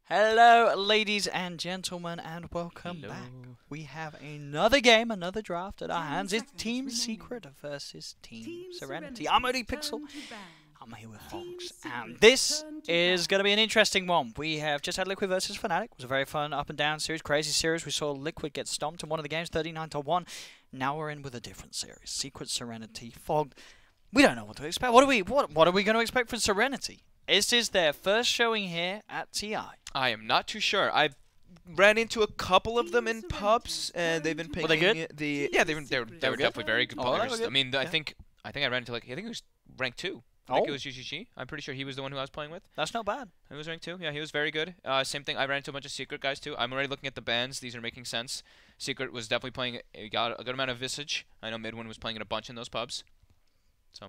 Hello, ladies and gentlemen, and welcome Hello. back. We have another game, another draft at our hands. It's Team Secret versus Team Serenity. I'm Only Pixel. I'm here with Hogs, and this is going to be an interesting one. We have just had Liquid versus Fnatic. It was a very fun up and down series, crazy series. We saw Liquid get stomped in one of the games, 39-1. Now we're in with a different series, Secret Serenity. Fog. We don't know what to expect. What are we going to expect from Serenity? This is their first showing here at TI. I am not too sure. I ran into a couple of them in pubs, and they've been picking. Were they good? Yeah, they were definitely very good players. Good. I mean, I think I ran into I think it was rank 2. I think it was UGG. I'm pretty sure he was the one who I was playing with. That's not bad. He was rank 2. Yeah, he was very good. Same thing. I ran into a bunch of Secret guys too. I'm already looking at the bans. These are making sense. Secret was definitely playing. He got a good amount of Visage. I know Midwin was playing it a bunch in those pubs. So,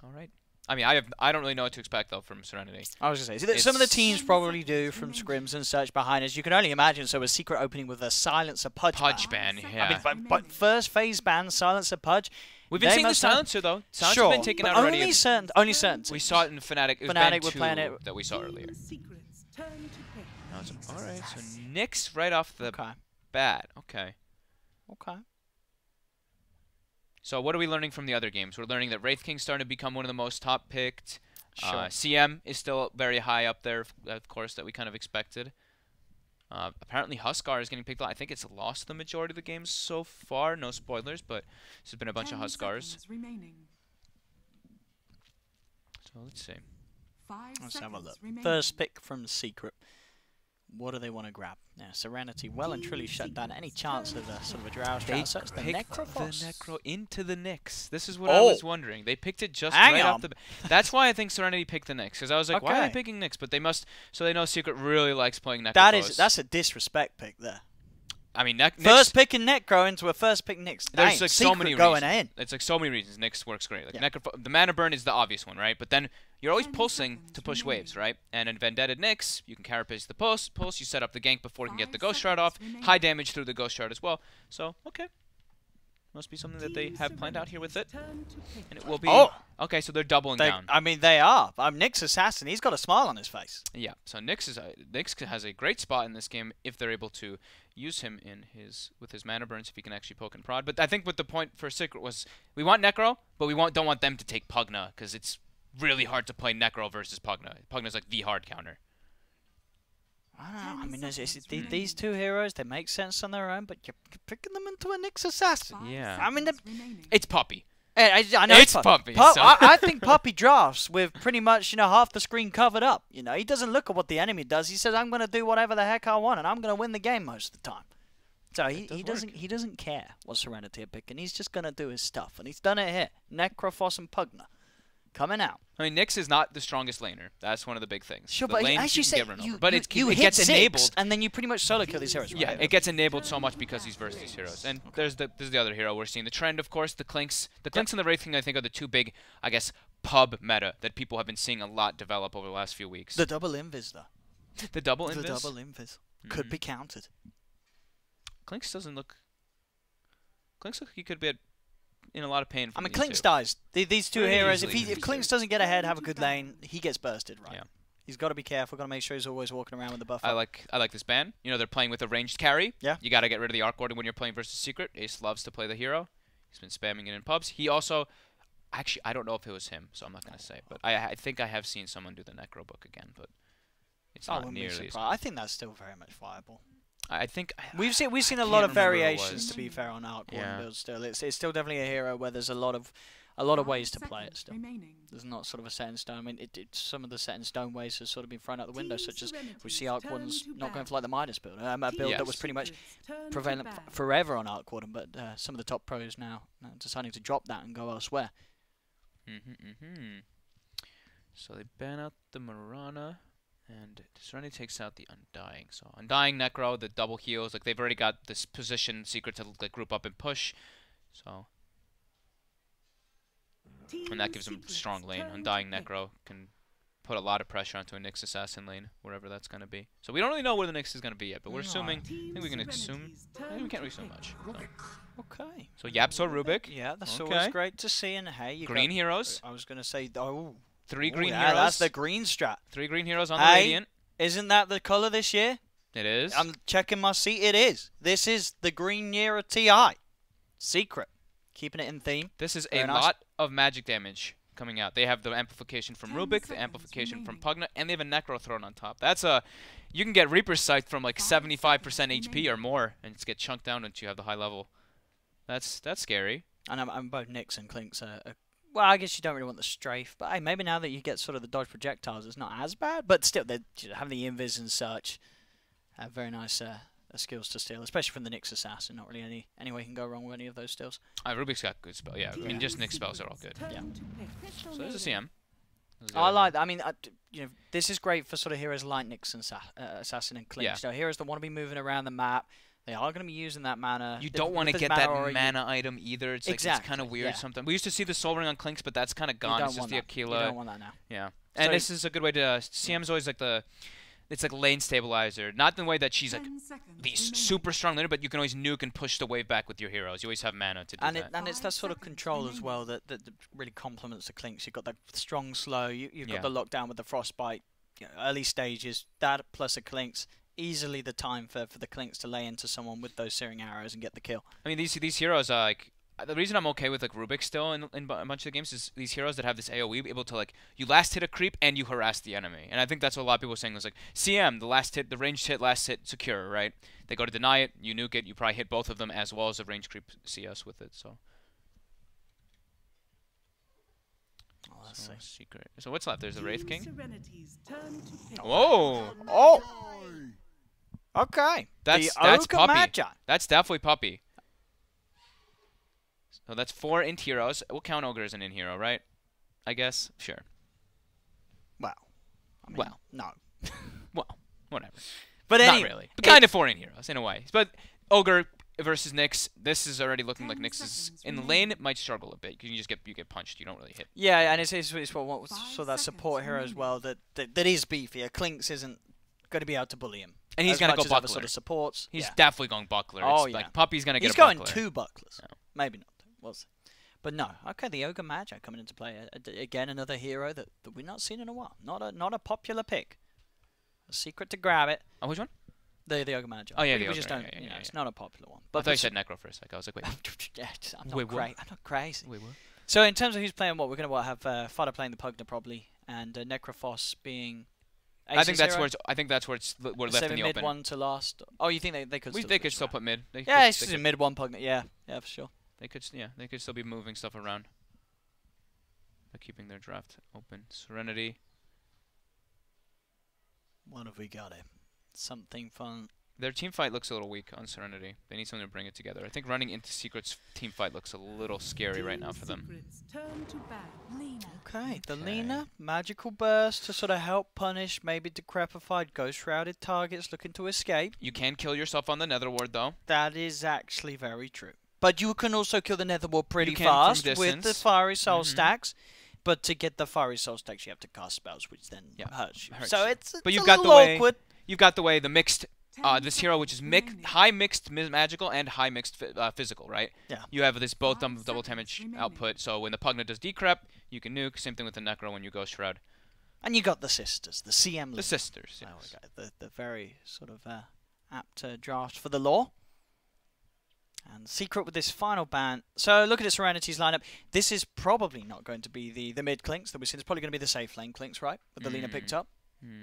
all right. I mean, I don't really know what to expect though from Serenity. I was going to say, some of the teams probably do from scrims and such behind us. You can only imagine. So a Secret opening with a Silencer Pudge ban. Yeah. I mean, but first phase ban, Silencer Pudge. We've been seeing the Silencer though. Silencer's sure, been taken but out already. Only certain. We saw it in Fnatic. It was Fnatic were playing it that we saw earlier. All right, so Nyx right off the bat. Okay. Okay. So what are we learning from the other games? We're learning that Wraith King's starting to become one of the most top picked. Sure. CM is still very high up there, of course, that we kind of expected. Apparently Huskar is getting picked up. I think it's lost the majority of the games so far. No spoilers, but there's been a bunch of Huskars. So let's see. Let's have a look. First pick from Secret. What do they want to grab? Now, Serenity well and truly shut down any chance of a sort of a drought. They So it's the picked Necrophos. the Necro into the Nyx. This is what I was wondering. They picked it just right off the bat. That's why I think Serenity picked the Nyx. Because I was like, why are they picking Nyx? But they must, so they know Secret really likes playing Necrophos. That's a disrespect pick there. I mean, first pick in Necro into a first pick Nyx. There's like so many going reasons. in. It's like so many reasons. Nyx works great. Like the mana burn is the obvious one, right? But then you're always pulsing to push waves, right? And in Vendetta Nyx, you can carapace the pulse. You set up the gank before you can get the Ghost Shard off. High damage through the Ghost Shard as well. So okay, must be something that they have planned out here with it. And it will be. Okay, so they're doubling down. I mean, they are. Nyx Assassin. He's got a smile on his face. Yeah. So Nyx has a great spot in this game if they're able to use him in with his mana burns if he can actually poke and prod. But I think what the point for Secret was we want Necro, but we don't want them to take Pugna because it's really hard to play Necro versus Pugna. Pugna's like the hard counter. I don't know. I mean, these two heroes, they make sense on their own, but you're picking them into a Nyx Assassin. Yeah. I mean, it's Puppy. I know it's Puppy. So. I think Puppy drafts with pretty much half the screen covered up. He doesn't look at what the enemy does. He says, "I'm going to do whatever the heck I want, and I'm going to win the game most of the time." So he doesn't care what Serenity are picking. He's just going to do his stuff, and he's done it here. Necrophos and Pugna coming out. I mean, Nyx is not the strongest laner. That's one of the big things. Sure, the but lanes as you say, it gets enabled, and then you pretty much solo kill these heroes. Right? Yeah, it gets enabled so much because he's versus these heroes. And there's the other hero we're seeing. The trend, of course, the Clinks. The Clinks and the Wraith King, I think, are the two big, I guess, pub meta that people have been seeing a lot develop over the last few weeks. The double invis, though. The double invis? The double invis. Could be countered. Clinks doesn't look... Clinks look like he could be in a lot of pain. I mean, Clinks dies. These two heroes, if Clinks doesn't get ahead, have a good lane, he gets bursted, right? Yeah. He's got to be careful. Got to make sure he's always walking around with the buffer. I like this ban. They're playing with a ranged carry. Yeah. You got to get rid of the Arc Warden when you're playing versus Secret. Ace loves to play the hero. He's been spamming it in pubs. He also, actually, I don't know if it was him, so I'm not gonna say. But I think I have seen someone do the Necro book again, but it's not nearly. I think that's still very much viable. I think we've seen a lot of variations, to be fair, on Arc Warden builds. Still, it's still definitely a hero where there's a lot of ways to play it. Still, there's not sort of a set in stone. I mean, some of the set in stone ways have sort of been thrown out the window, such as we see Arc Warden's not going for like the Midas build, a build that was pretty much prevalent forever on Arc Warden, but some of the top pros now deciding to drop that and go elsewhere. So they ban out the Mirana. And Serenity takes out the Undying. So Undying, Necro, the double heals, like they've already got this position Secret to like group up and push. So and that gives them strong lane. Undying Necro can put a lot of pressure onto a Nyx Assassin lane, wherever that's gonna be. So we don't really know where the Nyx is gonna be yet, but we're assuming. I think we can assume. Maybe we can't really assume much. So. Okay. So Yapso Rubik. Yeah, that's always great to see. And hey, you green heroes. I was gonna say, 3 green heroes. That's the green strat. 3 green heroes on the Radiant. Isn't that the color this year? It is. I'm checking my seat. It is. This is the green year of TI. Secret. Keeping it in theme. This is Very a nice. lot of magic damage coming out. They have the amplification from Rubik, the amplification from Pugna, and they have a Necro thrown on top. That's a... You can get Reaper's Scythe from like 75% HP or more, and just get chunked down once you have the high level. That's scary. And I'm both Nyx and Clinks well, I guess you don't really want the strafe, but hey, maybe now that you get sort of the dodge projectiles, it's not as bad. But still, they have the invis and such. Very nice skills to steal, especially from the Nyx assassin. Not really any way you can go wrong with any of those steals. Rubik's got good spell. Yeah, I mean just Nyx spells are all good. Yeah. So there's a CM. I like that. I mean, this is great for sort of heroes like Nyx and assassin and Clinks. Yeah. Heroes that want to be moving around the map. They are going to be using that mana. You don't want to get that mana item either. It's like exactly, it's kind of weird yeah. sometimes. We used to see the Soul Ring on Clinks, but that's kind of gone. It's just the Aquila. You don't want that now. Yeah. And So this is a good way to... CM's always like the... It's like lane stabilizer. Not in the way that she's like the super strong laner, but you can always nuke and push the wave back with your heroes. You always have mana to do that. And it's that sort of control as well that really complements the Clinks. You've got the strong slow. You've got the lockdown with the frostbite. Early stages. That plus a Clinks. Easily the time for the Clinks to lay into someone with those searing arrows and get the kill. I mean, these heroes are like... The reason I'm okay with like Rubik still in a bunch of the games is these heroes that have this AoE able to like you last hit a creep and you harass the enemy, and I think that's what a lot of people are saying. Is like CM, the ranged hit, last hit, secure, right? They go to deny it, you nuke it, you probably hit both of them as well as a ranged creep CS with it. So. Let's see. Secret. So what's left? There's the Wraith King. Whoa! Oh! Okay. That's Ogre Puppy. Magi. That's definitely Puppy. So that's 4 int heroes. We'll count Ogre as an int hero, right? I guess. Sure. Well. I mean, well. No. Well, whatever. But not anyway, really. But kind of 4 int heroes in a way. But Ogre versus Nyx. This is already looking like Nyx is in the lane. It might struggle a bit. You get punched. You don't really hit. Yeah, and it's what so that support hero as well that is beefier. Clinks isn't going to be able to bully him. And he's going to go buckler. Sort of supports. He's definitely going buckler. Oh, it's like Puppy's going to get he's a buckler. He's going 2 bucklers. No. Maybe not. But no. Okay, the Ogre Magi coming into play. Again, another hero that we've not seen in a while. Not a popular pick. A secret to grab it. Oh, which one? The Ogre Magi. Oh, yeah, we just don't, it's not a popular one. But I thought you said Necro for a sec. I was like, wait. I'm not crazy. Wait, what? So in terms of who's playing what, we're going to have Fada playing the Pugna probably, and Necrophos being... I think that's where we're left in the mid open. one to last. Oh, you think they could? They could still put mid. It's just a mid one Pugna. Yeah, for sure. They could still be moving stuff around. They're keeping their draft open. Serenity. What have we got here? Something fun. Their team fight looks a little weak on Serenity. They need something to bring it together. I think running into Secret's team fight looks a little scary right now for them. Okay, the Lina, magical burst to sort of help punish maybe decrepified, ghost shrouded targets looking to escape. You can kill yourself on the Nether Ward though. That is actually very true. But you can also kill the Nether Ward pretty fast with the Fiery Soul stacks. But to get the Fiery Soul stacks, you have to cast spells, which then hurts you. So it's but you've a got little awkward. You've got the way the mixed this hero, which is high mixed magical and high mixed physical, right? Yeah. You have this both double damage output. So when the Pugna does decrep, you can nuke. Same thing with the Necro when you Ghost Shroud. And you got the sisters, the CM. The sisters. Yes. The very sort of apt draft for the lore. And secret with this final ban. So look at its Serenity's lineup. This is probably not going to be the mid Clinks that we've seen. It's probably going to be the safe lane Clinks, right? That the Lina picked up.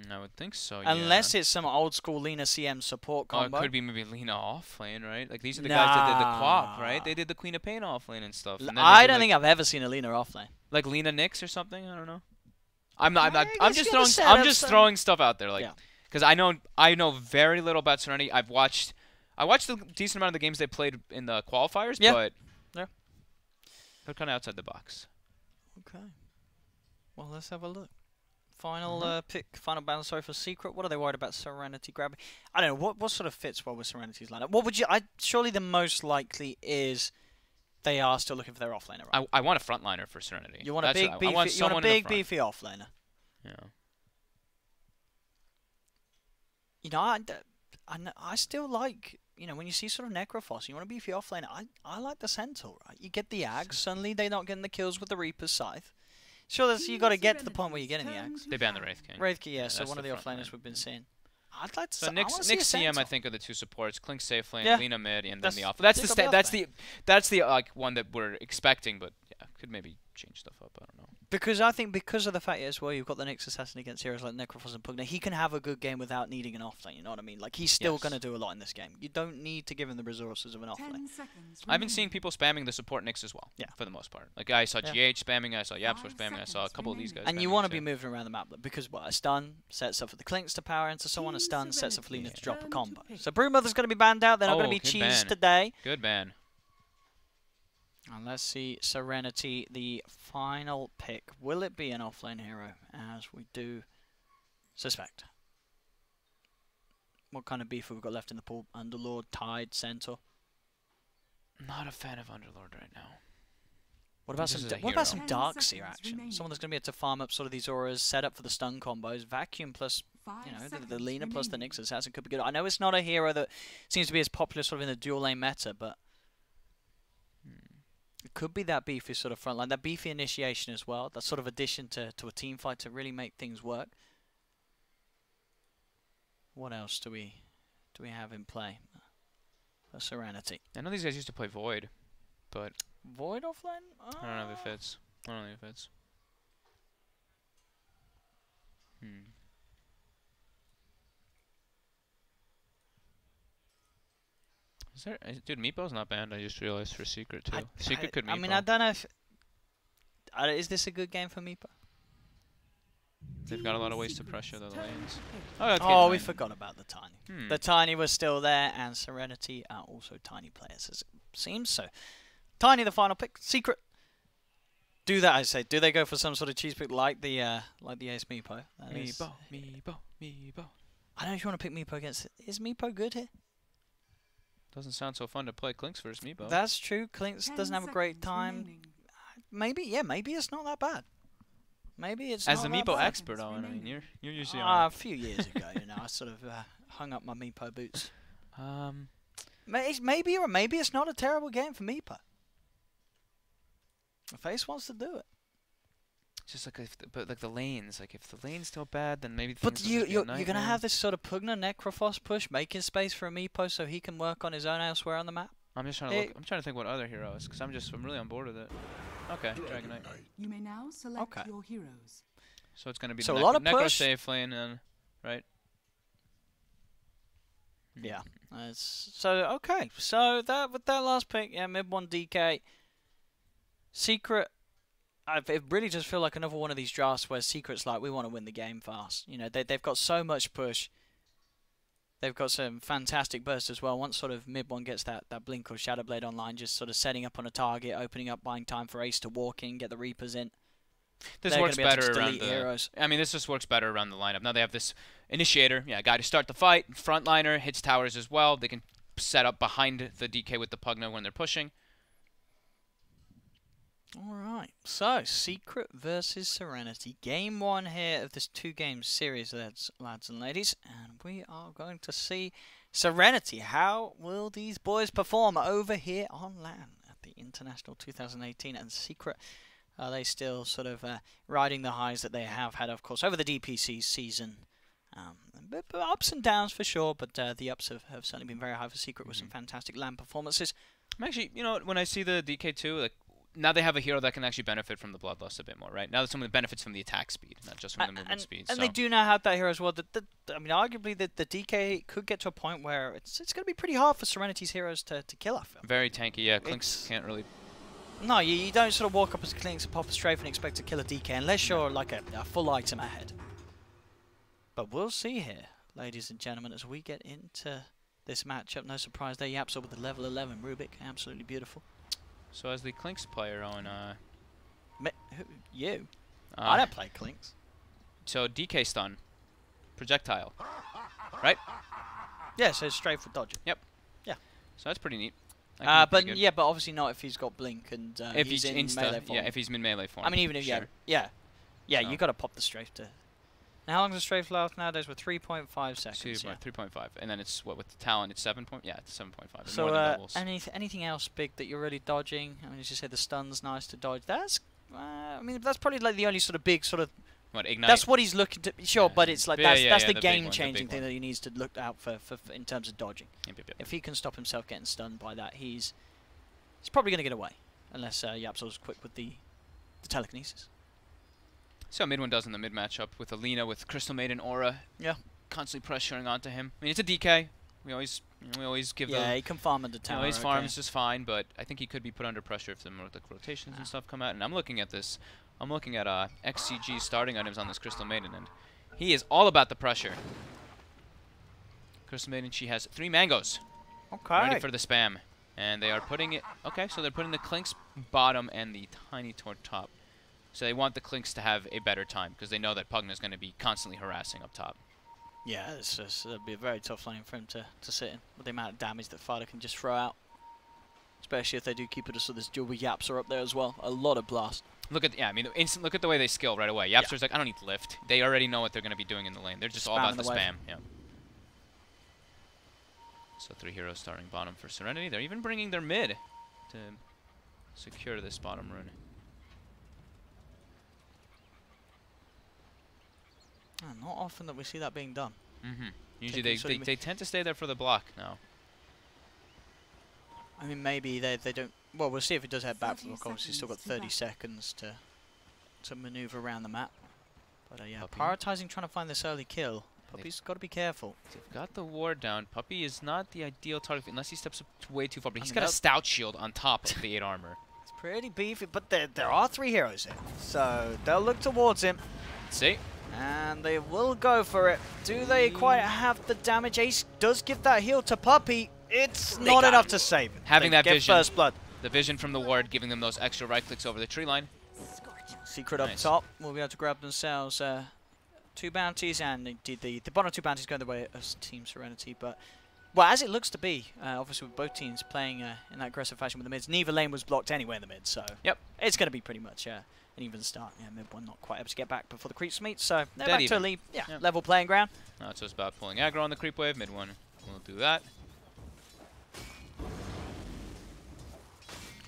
I would think so, Unless it's some old school Lina CM support combo. It could be maybe Lina off lane, right? Like these are the guys that did the Quap, right? They did the Queen of Pain off lane and stuff. And I don't think I've ever seen a Lina off lane. Like Lina Nyx or something. I don't know. I'm just throwing stuff out there, like because I know very little about Serenity. I watched a decent amount of the games they played in the qualifiers, but they're kind of outside the box. Okay. Well, let's have a look. Final pick, final balance. Sorry for Secret. What are they worried about? Serenity grabbing. I don't know. What sort of fits well with Serenity's lineup? What would you? Surely the most likely is they are still looking for their offlaner. Right? I want a frontliner for Serenity. You want a big beefy. You want a big beefy offlaner. Yeah. You know, I still like. You know, when you see sort of Necrophos, you want a beefy offlaner. I like the Centaur. Right? You get the Ags. Suddenly they're not getting the kills with the Reaper's Scythe. Sure, that's, you got to get to the point where you're getting the axe. They banned the Wraith King. Wraith King, yeah, so that's one of the front offlaners line. we've been seeing. I'd like to So see, Nick's CM, I Centaur. think, are the two supports. Clink safe lane, Yeah. Lena mid, and then That's- the off. That's the think of the that's the like one that we're expecting, but yeah, could maybe change stuff up. I don't know. Because I think because of the fact as well, you've got the Nyx Assassin against heroes like Necrophos and Pugna, he can have a good game without needing an offlane, you know what I mean? Like, he's still Yes. going to do a lot in this game. You don't need to give him the resources of an offlane. I've been seeing people spamming the support Nyx as well. Yeah. For the most part. Like, I saw Yeah. GH spamming, I saw Yapsor spamming, I saw a couple of these guys And you spamming want to it be too. moving around the map because what, a stun sets up for the Clinks to power into someone, a stun sets up for Lena to drop a combo. So Brewmother's going to be banned out, they're not going to be good cheesed ban. today. Good ban. And let's see Serenity, the final pick. Will it be an offlane hero, as we do suspect? What kind of beef have we got left in the pool? Underlord, Tide, Centaur? Not a fan of Underlord right now. What about This some is a what about hero. some Darkseer action? Someone that's going to be able to farm up sort of these auras, set up for the stun combos, Vacuum plus, you know, the Lena plus the Nyx Assassin could be good. I know it's not a hero that seems to be as popular sort of in the dual lane meta, but it could be that beefy sort of front line, that beefy initiation as well, that sort of addition to a team fight to really make things work. What else do we have in play for Serenity? I know these guys used to play Void, but Void offlane? I don't know if it fits. I don't think it fits. Is there, dude, Meepo's not banned. I just realized for Secret too. Secret could Meepo. I mean, I don't know if is this a good game for Meepo? They've got a lot of ways to pressure the lanes. Oh, that's Oh, good. we forgot about the Tiny. Hmm. The Tiny was still there, and Serenity are also Tiny players, as it seems. So, Tiny, the final pick. Secret. Do that, I say. Do they go for some sort of cheese pick like the Ace Meepo? That is- Meepo. I don't know if you want to pick Meepo against. Is Meepo good here? Doesn't sound so fun to play Clinks versus Meepo. That's true. Clinks doesn't have a great time. Maybe it's not that bad. Maybe it's As not the that Meepo bad. expert, Owen, I mean, you're usually on. A few years ago, you know, I sort of hung up my Meepo boots. Um, Maybe or maybe it's not a terrible game for Meepo. The face wants to do it. just like but like the lanes, like if the lane's still bad, then maybe. But things will just be a you're gonna nightmare. have this sort of Pugna Necrophos push, making space for a Meepo so he can work on his own elsewhere on the map. I'm just trying to look. I'm trying to think what other heroes, because I'm really on board with it. Okay, Dragon Knight. You may now select your heroes. So it's gonna be So the a lot of Necro push. safe lane, and right. Yeah. So okay. So that with that last pick, yeah, mid 1 DK. Secret. It really just feel like another one of these drafts where Secret's like, we want to win the game fast. You know, they've got so much push. They've got some fantastic bursts as well. Once sort of mid 1 gets that blink or Shadow Blade online, just sort of setting up on a target, opening up, buying time for Ace to walk in, get the Reapers in. This They're works gonna be able to better just around delete the. heroes. I mean, this just works better around the lineup. Now they have this initiator, a guy to start the fight, frontliner, hits towers as well. They can set up behind the DK with the Pugna when they're pushing. Alright, so Secret versus Serenity. Game 1 here of this 2-game series, lads and ladies. And we are going to see Serenity. How will these boys perform over here on LAN at the International 2018? And Secret, are they still sort of riding the highs that they have had, of course, over the DPC season? But ups and downs for sure, but the ups have certainly been very high for Secret with some fantastic LAN performances. I'm actually, when I see the DK2, like, now they have a hero that can actually benefit from the Bloodlust a bit more, right? Now there's someone that benefits from the attack speed, not just from the movement speed. And so. they do now have that hero as well. I mean, arguably, the DK could get to a point where it's going to be pretty hard for Serenity's heroes to kill, I feel. Very tanky, yeah. Clinks can't really... No, you don't sort of walk up as Clinks and pop a strafe and expect to kill a DK unless you're like a full item ahead. But we'll see here, ladies and gentlemen, as we get into this matchup. No surprise there, Yapsor with the level 11 Rubik. Absolutely beautiful. So as the Clinks player on... You? I don't play Clinks. So DK stun. Projectile. Right? Yeah, so straight for dodging. Yep. Yeah. So that's pretty neat. That can be pretty but obviously not if he's got blink and if he's in insta, melee form. yeah, if he's in melee form. I mean, even if sure. yeah, So. you got to pop the strafe to. Now, how long does the strafe last nowadays? With 3.5 seconds. Yeah. 3.5, and then it's what with the talent? It's 7 point. Yeah, it's 7.5. So more than doubles. anything else big that you're really dodging? I mean, as you say, the stun's nice to dodge. That's I mean, that's probably like the only sort of big sort of. What, Ignite? That's what he's looking to. Sure, but it's like that's the the game-changing thing that he needs to look out for in terms of dodging. Yep. If he can stop himself getting stunned by that, he's probably going to get away, unless Yapsol's quick with the telekinesis. See how mid one does in the mid matchup with Alina, with Crystal Maiden Aura. Yeah. Constantly pressuring onto him. I mean, it's a DK. We always give the. Yeah, he can farm under tower. His farms just fine, but I think he could be put under pressure if some rotations and stuff come out. And I'm looking at this. I'm looking at XCG starting items on this Crystal Maiden, and he is all about the pressure. Crystal Maiden, she has 3 mangoes. Okay. Ready for the spam. And they are putting it... Okay, so they're putting the Clinks bottom and the Tiny toward top. So they want the Clinks to have a better time, because they know that Pugna's going to be constantly harassing up top. Yeah, it'll be a very tough lane for him to sit in, with the amount of damage that Fada can just throw out. Especially if they do keep it so this dual Yapser up there as well. A lot of blast. Look at look at the way they skill right away. Yapser's like, I don't need to lift. They already know what they're going to be doing in the lane. They're just all about the spam. Yeah. So 3 heroes starting bottom for Serenity. They're even bringing their mid to secure this bottom rune. Not often that we see that being done. Usually they tend to stay there for the block now. I mean, maybe they don't. Well, we'll see if it does head back for the block. Obviously, he's still got 30 seconds to maneuver around the map. But yeah, prioritizing trying to find this early kill. Puppy's got to be careful. They've got the ward down. Puppy is not the ideal target unless he steps up way too far. But he's got a stout shield on top of the 8 armor. It's pretty beefy, but there are 3 heroes here, so they'll look towards him. Let's see. And they will go for it. Do they quite have the damage? Ace does give that heal to Puppy. It's not enough to save it. Having that vision. First blood. The vision from the ward, giving them those extra right clicks over the tree line. Secret up top. We'll be able to grab themselves 2 bounties, and indeed the bottom 2 bounties going the way of Team Serenity. But, well, as it looks to be, obviously with both teams playing in that aggressive fashion with the mids, neither lane was blocked anyway in the mid, so it's going to be pretty much an even start. Yeah, mid one not quite able to get back before the creeps meet, so they're back to a lead, level playing ground. Now it's just about pulling aggro on the creep wave. Mid one will do that.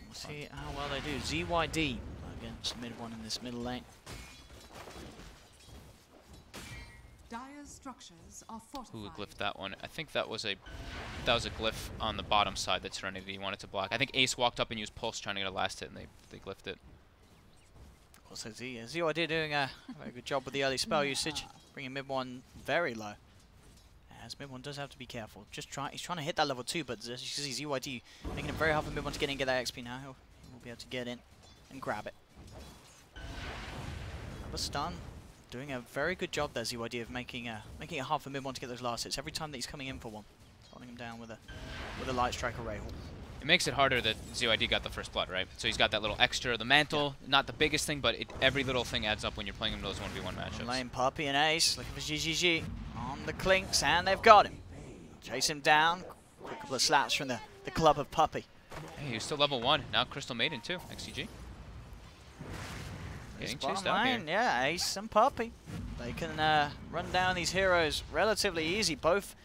We'll see how well they do. ZYD against mid one in this middle lane. Dire's structures are fortified. Who glyphed that one? I think that was a glyph on the bottom side that Serenity wanted to block. I think Ace walked up and used Pulse trying to get a last hit, and they glyphed it. Also, ZYD doing a very good job with the early spell usage, bringing mid one very low. As mid one does have to be careful. He's trying to hit that level 2, but as you see, ZYD making it very hard for mid one to get in and get that XP now. He will be able to get in and grab it. Another stun. Doing a very good job there, ZYD, of making it hard for mid one to get those last hits. Every time that he's coming in for one, holding him down with a light strike array. It makes it harder that ZYD got the first blood, right? So he's got that little extra, the mantle, not the biggest thing, but every little thing adds up when you're playing him those 1v1 matchups. Lane Puppy and Ace looking for GGG on the Clinks, and they've got him. Chase him down. Quick couple of slaps from the club of Puppy. Hey, he's still level 1. Now Crystal Maiden too, XCG. Getting chased out here. Yeah, Ace and Puppy. They can run down these heroes relatively easy. Both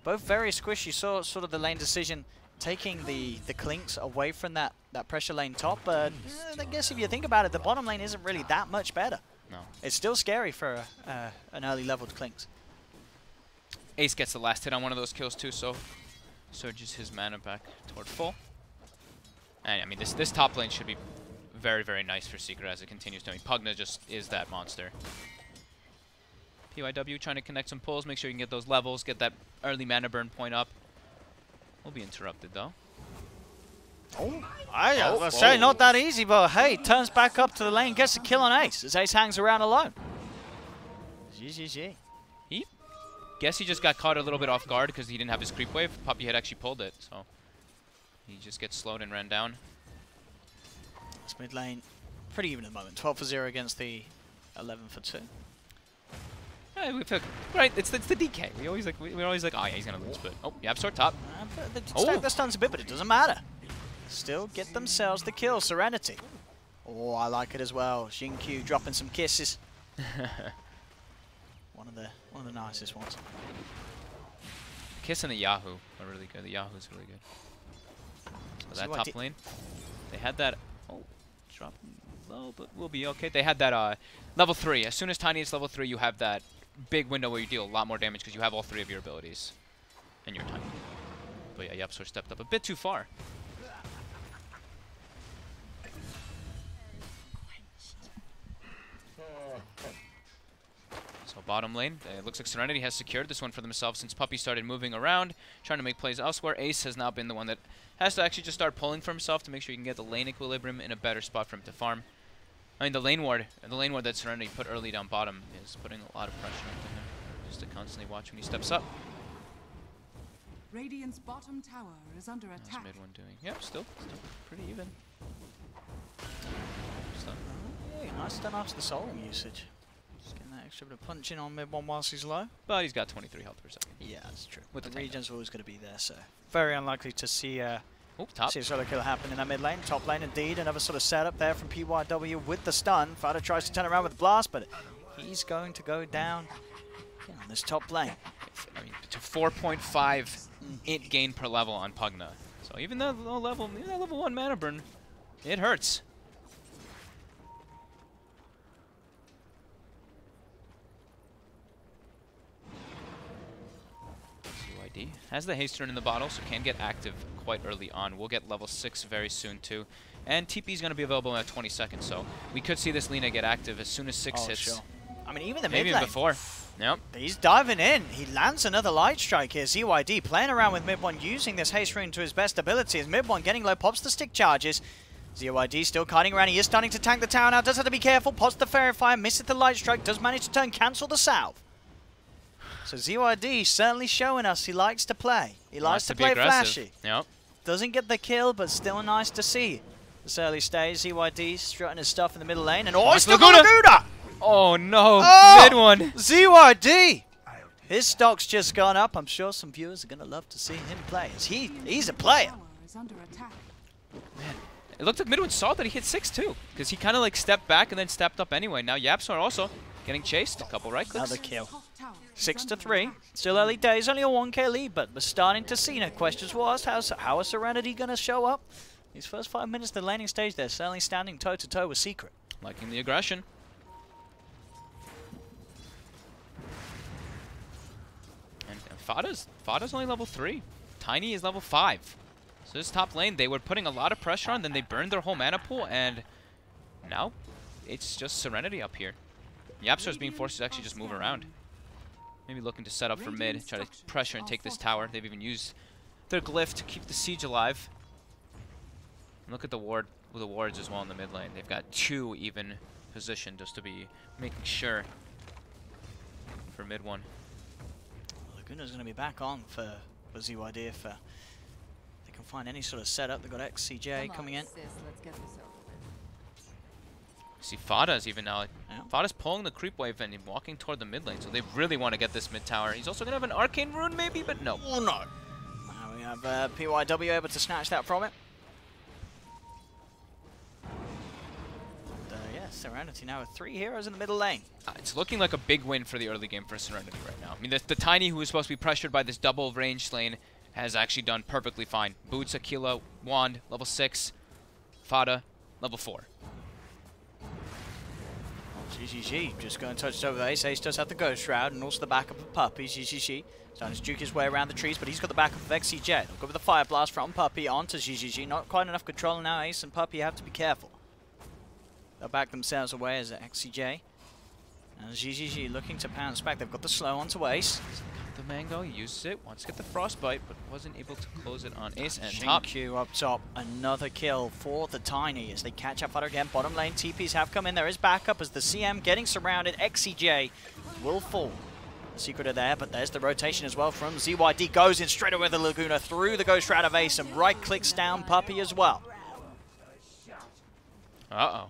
very squishy. Saw sort of the lane decision taking the Clinks away from that pressure lane top. But I guess if you think about it, the bottom lane isn't really that much better. No. It's still scary for an early leveled Clinks. Ace gets the last hit on one of those kills too, so surges his mana back toward full. And I mean, this top lane should be very, very nice for Secret as it continues to. I mean, Pugna just is that monster. PYW trying to connect some pulls, make sure you can get those levels, get that early mana burn point up. We'll be interrupted though. I was say not that easy, but hey, turns back up to the lane, gets a kill on Ace as Ace hangs around alone. GGG. Guess he just got caught a little bit off guard because he didn't have his creep wave. Puppy had actually pulled it, so he just gets slowed and ran down. This mid lane pretty even at the moment. 12 for 0 against the 11 for 2. Yeah, we feel right. It's the DK. We're always like, oh yeah, he's gonna lose, but Yapsor top. They stack the stuns a bit, but it doesn't matter. Still get themselves the kill. Serenity. Oh, I like it as well. Xinkyu dropping some kisses. one of the nicest ones. Kiss and the Yahoo are really good. The Yahoo's really good. So that top lane, they had that. Oh, drop. low, but we'll be okay. They had that level 3. As soon as Tiny is level 3, you have that big window where you deal a lot more damage because you have all 3 of your abilities. And you're Tiny. But yeah, YapzOr stepped up a bit too far. So bottom lane, it looks like Serenity has secured this one for themselves since Puppey started moving around, trying to make plays elsewhere. Ace has now been the one that has to actually just start pulling for himself to make sure he can get the lane equilibrium in a better spot for him to farm. I mean, the lane ward that Serenity put early down bottom is putting a lot of pressure onto him, just to constantly watch when he steps up. Radiant's bottom tower is under How's attack. mid one doing? Yep, still pretty even. Stun. Yeah, nice stun after the soul usage. Just getting that extra bit of punch in on mid one whilst he's low. But he's got 23 health per second. Yeah, that's true. With The the tank. regen's always going to be there, so very unlikely to see Oh, top. see a solo kill happen in that mid lane. Top lane, indeed, another sort of setup there from PYW with the stun. Fada tries to turn around with the blast, but he's going to go down on this top lane. I mean, to 4.5 int gain per level on Pugna. So even though low level, even that level 1 mana burn, it hurts. CYD has the haste turn in the bottle, so can get active quite early on. We'll get level 6 very soon too. And TP is going to be available in 20 seconds, so we could see this Lina get active as soon as 6 hits. Sure. I mean, even the Maybe mid even lane. before. Yep. He's diving in. He lands another light strike here. ZYD playing around with mid one, using this haste rune to his best ability. As mid one getting low, pops the stick charges. ZYD still kiting around. He is starting to tank the tower now. Does have to be careful. Pops the fairy fire, misses the light strike. Does manage to turn, cancel the salve. So ZYD certainly showing us he likes to play. He likes to be play aggressive. flashy. Yep. Doesn't get the kill, but still nice to see. This early stage, ZYD strutting his stuff in the middle lane. And oh, he's still got Laguna! Oh no, Oh! mid one. ZYD! His stock's just gone up. I'm sure some viewers are going to love to see him play. As he's a player. Tower is under attack. Man, it looked like Midwood saw that he hit 6 too, because he kind of like stepped back and then stepped up anyway. Now YapzOr also getting chased. A couple right clicks. Another kill. Top tower is 6 to under 3. attack. Still early days, only a 1k lead, but we're starting to see. No questions were asked. How is Serenity going to show up? These first 5 minutes of the laning stage, they're certainly standing toe to toe with Secret. Liking the aggression. And Fada's only level 3. Tiny is level 5. So this top lane, they were putting a lot of pressure on, then they burned their whole mana pool, and now it's just Serenity up here. YapzOr's being forced to actually just move around. Maybe looking to set up for mid, try to pressure and take this tower. They've even used their glyph to keep the siege alive. And look at the wards as well in the mid lane. They've got 2 even positioned just to be making sure for mid one. Laguna's going to be back on for ZYD if they can find any sort of setup. They've got XCJ coming in. See, Fada's even now. Yeah. Fada's pulling the creep wave and walking toward the mid lane, so they really want to get this mid tower. He's also going to have an arcane rune maybe, but no. Oh no! Now we have PYW able to snatch that from it. And, yeah, Serenity now with 3 heroes in the middle lane. It's looking like a big win for the early game for Serenity right now. I mean, the Tiny, who was supposed to be pressured by this double range lane, has actually done perfectly fine. Boots, Aquila, Wand, level 6. Fada, level 4. GGG just going touched over Ace. Ace does have the Ghost Shroud and also the backup of Puppey. GGG starting to juke his way around the trees, but he's got the backup of XCJ. They'll go with the Fire Blast from Puppey onto GGG. Not quite enough control now. Ace and Puppey have to be careful. They'll back themselves away as XCJ. And GGG looking to pounce back. They've got the slow onto Ace. The Mango uses it, wants to get the Frostbite, but wasn't able to close it on Ace. And top. Q up top. Another kill for the Tiny as they catch up Fada again. Bottom lane TPs have come in. There is backup as the CM getting surrounded. XCJ will fall. The Secret are there, but there's the rotation as well from ZYD. Goes in straight away with the Laguna through the Ghost Shroud of Ace and right clicks down Puppey as well. Uh-oh.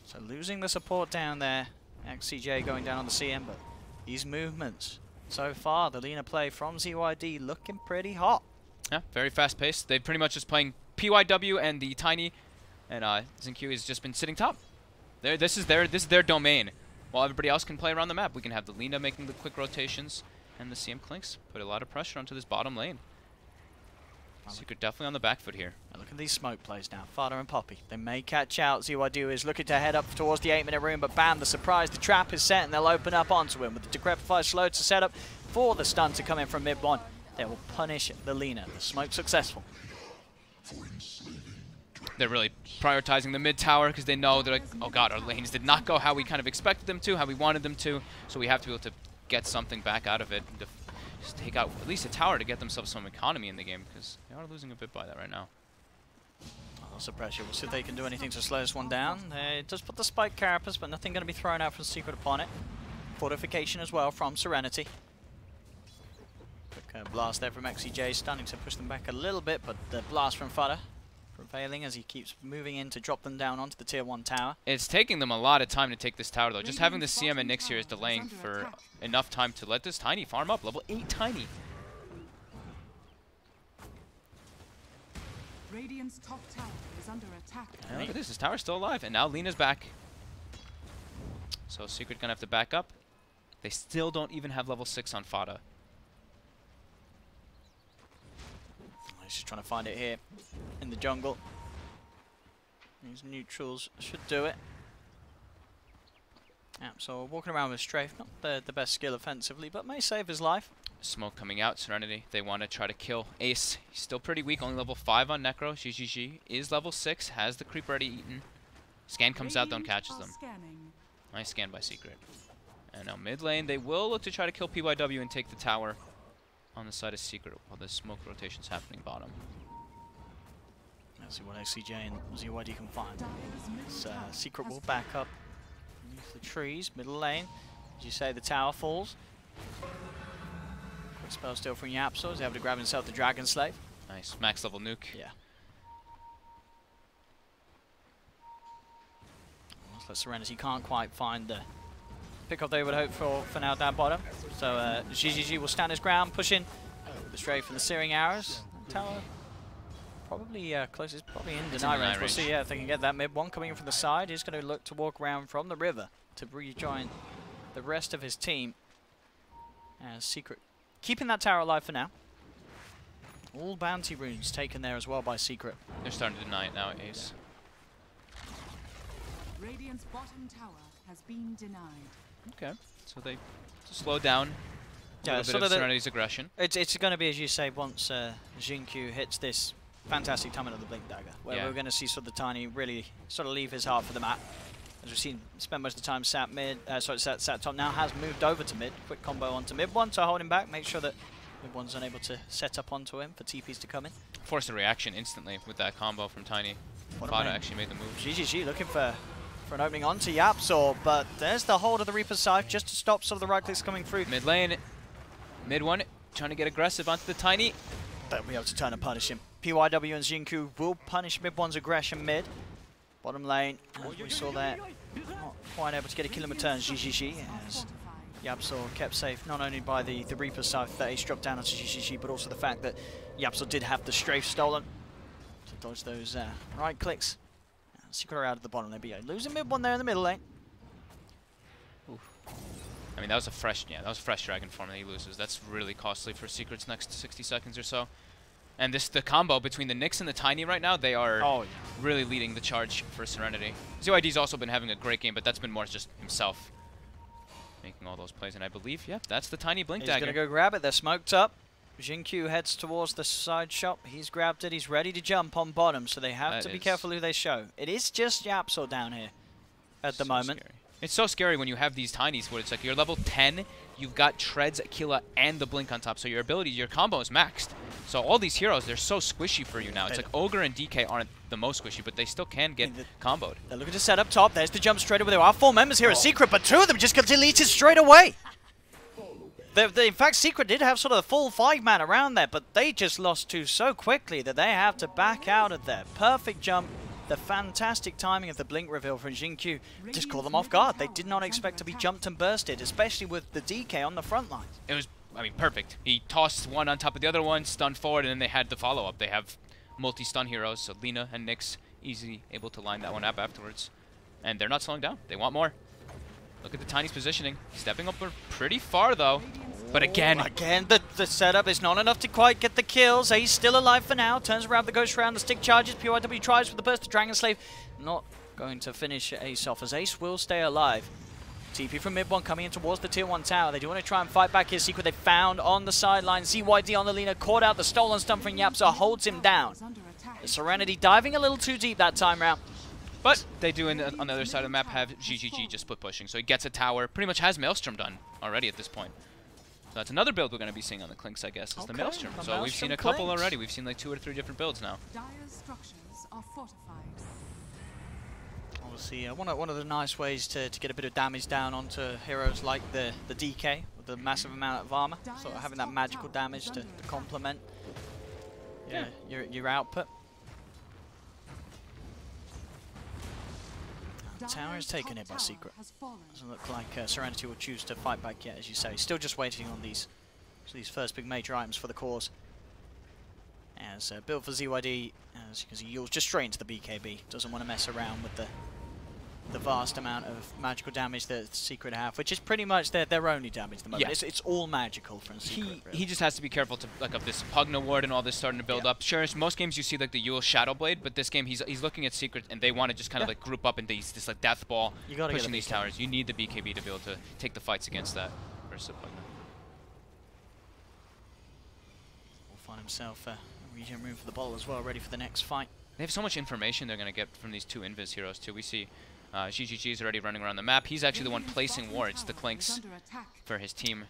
So losing the support down there. XCJ going down on the CM, but these movements so far, the Lina play from ZYD looking pretty hot. Yeah, very fast paced. They're pretty much just playing PYW and the Tiny, and Zinq has just been sitting top. This is their domain. While everybody else can play around the map, we can have the Lina making the quick rotations, and the CM Clinks put a lot of pressure onto this bottom lane. Secret definitely on the back foot here. Now look at these smoke plays now. Fada and Poppy. They may catch out. ZYD is looking to head up towards the 8-minute room, but bam, the surprise. The trap is set, and they'll open up onto him with the Decrepify slow to set up for the stun to come in from mid one. They will punish the Lina. The smoke successful. They're really prioritizing the mid tower because they know they're like, oh god, our lanes did not go how we kind of expected them to, how we wanted them to. So we have to be able to get something back out of it. And just take out at least a tower to get themselves some economy in the game, because they are losing a bit by that right now. Lots of pressure. We'll see if they can do anything to slow this one down. It does put the spike carapace, but nothing going to be thrown out from Secret upon it. Fortification as well from Serenity. Quick blast there from XCJ, stunning to push them back a little bit, but the blast from Fada prevailing as he keeps moving in to drop them down onto the tier 1 tower. It's taking them a lot of time to take this tower though. Just having the CM and Nyx here is delaying for enough time to let this Tiny farm up. Level 8 Tiny. Radiant's top tower is under attack. And look at this, this tower's still alive, and now Lina's back. So Secret gonna have to back up. They still don't even have level 6 on Fada. He's just trying to find it here in the jungle. These neutrals should do it. Yeah, so walking around with Strafe, not the best skill offensively, but may save his life. Smoke coming out, Serenity. They want to try to kill Ace. He's still pretty weak, only level 5 on Necro. GGG is level 6, has the creep already eaten. Scan comes out, don't catches them. Nice scan by Secret. And now mid lane, they will look to try to kill PYW and take the tower on the side of Secret while the smoke rotation's happening bottom. Let's see what XCJ and ZYD can find. Secret will back up beneath the trees, middle lane. As you say, the tower falls. Quick spell still from Yapso. He's able to grab himself the Dragon Slave. Nice, max level nuke. Yeah. Looks like Serenity can't quite find the pick-up they would hope for now down bottom. So GGG will stand his ground, push in with the strafe and the searing arrows. Tower probably closest, probably in deny range. We'll see if they can get that mid one coming in from the side. He's going to look to walk around from the river to rejoin the rest of his team. Secret keeping that tower alive for now. All bounty runes taken there as well by Secret. They're starting to deny it now, Ace. Radiant's bottom tower has been denied. Okay, so they slow down a little bit of Serenity's aggression. It's going to be, as you say, once Xingqiu hits this fantastic timing of the Blink Dagger, where we're going to see sort of the Tiny really sort of leave his heart for the map. As we've seen, spend most of the time sat mid, sat top, now has moved over to mid. Quick combo onto mid one to hold him back, make sure that mid one's unable to set up onto him for TPs to come in. Forced a reaction instantly with that combo from Tiny. Fada actually made the move. GGG looking for an opening onto Yapso, but there's the hold of the Reaper's Scythe just to stop some of the right clicks coming through. Mid lane, mid one, trying to get aggressive onto the Tiny. They'll be able to turn and punish him. PYW and Xingqiu will punish mid one's aggression mid. Bottom lane, as we saw there, not quite able to get a kill in return. GGG as Yapso kept safe not only by the Reaper's Scythe that Ace dropped down onto GGG, but also the fact that Yapso did have the strafe stolen to dodge those right clicks. Secret are out at the bottom. They'll be losing mid one there in the middle lane. Oof. I mean, that was a fresh dragon form that he loses. That's really costly for Secret's next 60 seconds or so. And the combo between the Nyx and the Tiny right now, they are really leading the charge for Serenity. ZYD's also been having a great game, but that's been more just himself making all those plays. And I believe, that's the Tiny Blink Dagger. He's going to go grab it. They're smoked up. Xingqiu heads towards the side shop. He's grabbed it. He's ready to jump on bottom, so they have to be careful who they show. It is just Yapso down here at the moment. Scary. It's so scary when you have these Tinies where it's like you're level 10, you've got Treads, Aquila, and the Blink on top, so your ability, your combo is maxed. So all these heroes, they're so squishy for you now. It's like Ogre and DK aren't the most squishy, but they still can get comboed. They're looking to set up top. There's the jump straight away. There are 4 members here at Secret, but 2 of them just got deleted straight away. In fact, Secret did have sort of the full 5-man around there, but they just lost 2 so quickly that they have to back out of there. Perfect jump, the fantastic timing of the blink reveal from Xingqiu just caught them off guard. They did not expect to be jumped and bursted, especially with the DK on the front line. It was, I mean, perfect. He tossed one on top of the other one, stunned forward, and then they had the follow-up. They have multi-stun heroes, so Lina and Nyx easily able to line that one up afterwards. And they're not slowing down. They want more. Look at the Tiny's positioning. Stepping up pretty far, though. But again, the setup is not enough to quite get the kills. Ace still alive for now. Turns around the Ghost round. The stick charges. PYW tries for the burst. The Dragon Slave not going to finish Ace off, as Ace will stay alive. TP from mid one coming in towards the tier 1 tower. They do want to try and fight back here. Secret they found on the sideline. ZYD on the Lina. Caught out the stolen stun from Yapsa. Holds him down. The Serenity diving a little too deep that time round. But they do, on the other side of the map, have GGG just split pushing. So he gets a tower. Pretty much has Maelstrom done already at this point. So that's another build we're going to be seeing on the Clinks, I guess, is the Maelstrom. So we've seen a couple already. We've seen like 2 or 3 different builds now. Dire's structures are fortified. Obviously, one of the nice ways to get a bit of damage down onto heroes like the DK, with the massive amount of armor. So having that magical damage to complement your output. Tower is taken here by Secret. Doesn't look like Serenity will choose to fight back yet, as you say. Still just waiting on these first big major items for the cause. As built for ZYD, as you can see, Yule's just straight into the BKB. Doesn't want to mess around with the vast amount of magical damage that Secret have, which is pretty much their only damage at the moment. Yeah. It's all magical from Secret. He just has to be careful of this Pugna ward and all this starting to build up. Sure, most games you see like the Yule Shadow Blade, but this game he's looking at Secret and they want to just kind of like group up into this like death ball, pushing these towers. You need the BKB to be able to take the fights against that versus Pugna. Will find himself a regen room for the ball as well, ready for the next fight. They have so much information they're going to get from these 2 Invis heroes too. We see GGG is already running around the map. He's actually the one placing wards, the Clinks, for his team.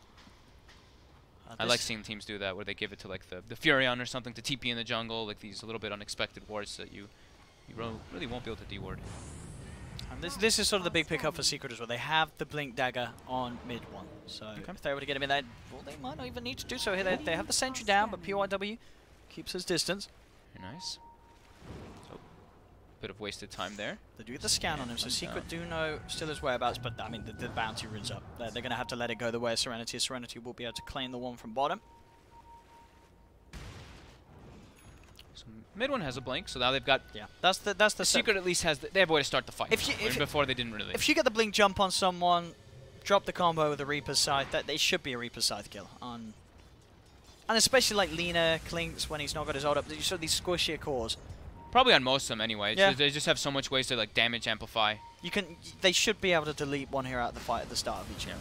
I like seeing teams do that, where they give it to like the Furion or something to TP in the jungle, like these a little bit unexpected wards that you really won't be able to de-ward. And this is sort of the big pickup for Secret as well. They have the Blink Dagger on mid 1, so if they're able to get him in there, well, they might not even need to do so here. They have the sentry down, but PYW keeps his distance. Very nice. Bit of wasted time there. They do get the scan on him, so Secret do know still his whereabouts, but I mean the bounty runs up. They're going to have to let it go the way of Serenity. Serenity will be able to claim the one from bottom. So mid one has a blink, so now they've got that's the Secret at least has they have a way to start the fight. Before they didn't really. If you get the blink jump on someone, drop the combo with the Reaper Scythe, that they should be a Reaper Scythe kill on. And especially like Lina, Clinks when he's not got his ult up, these sort of these squishier cores. Probably on most of them anyway. Yeah. They just have so much ways to like damage amplify. They should be able to delete one hero out of the fight at the start of each game.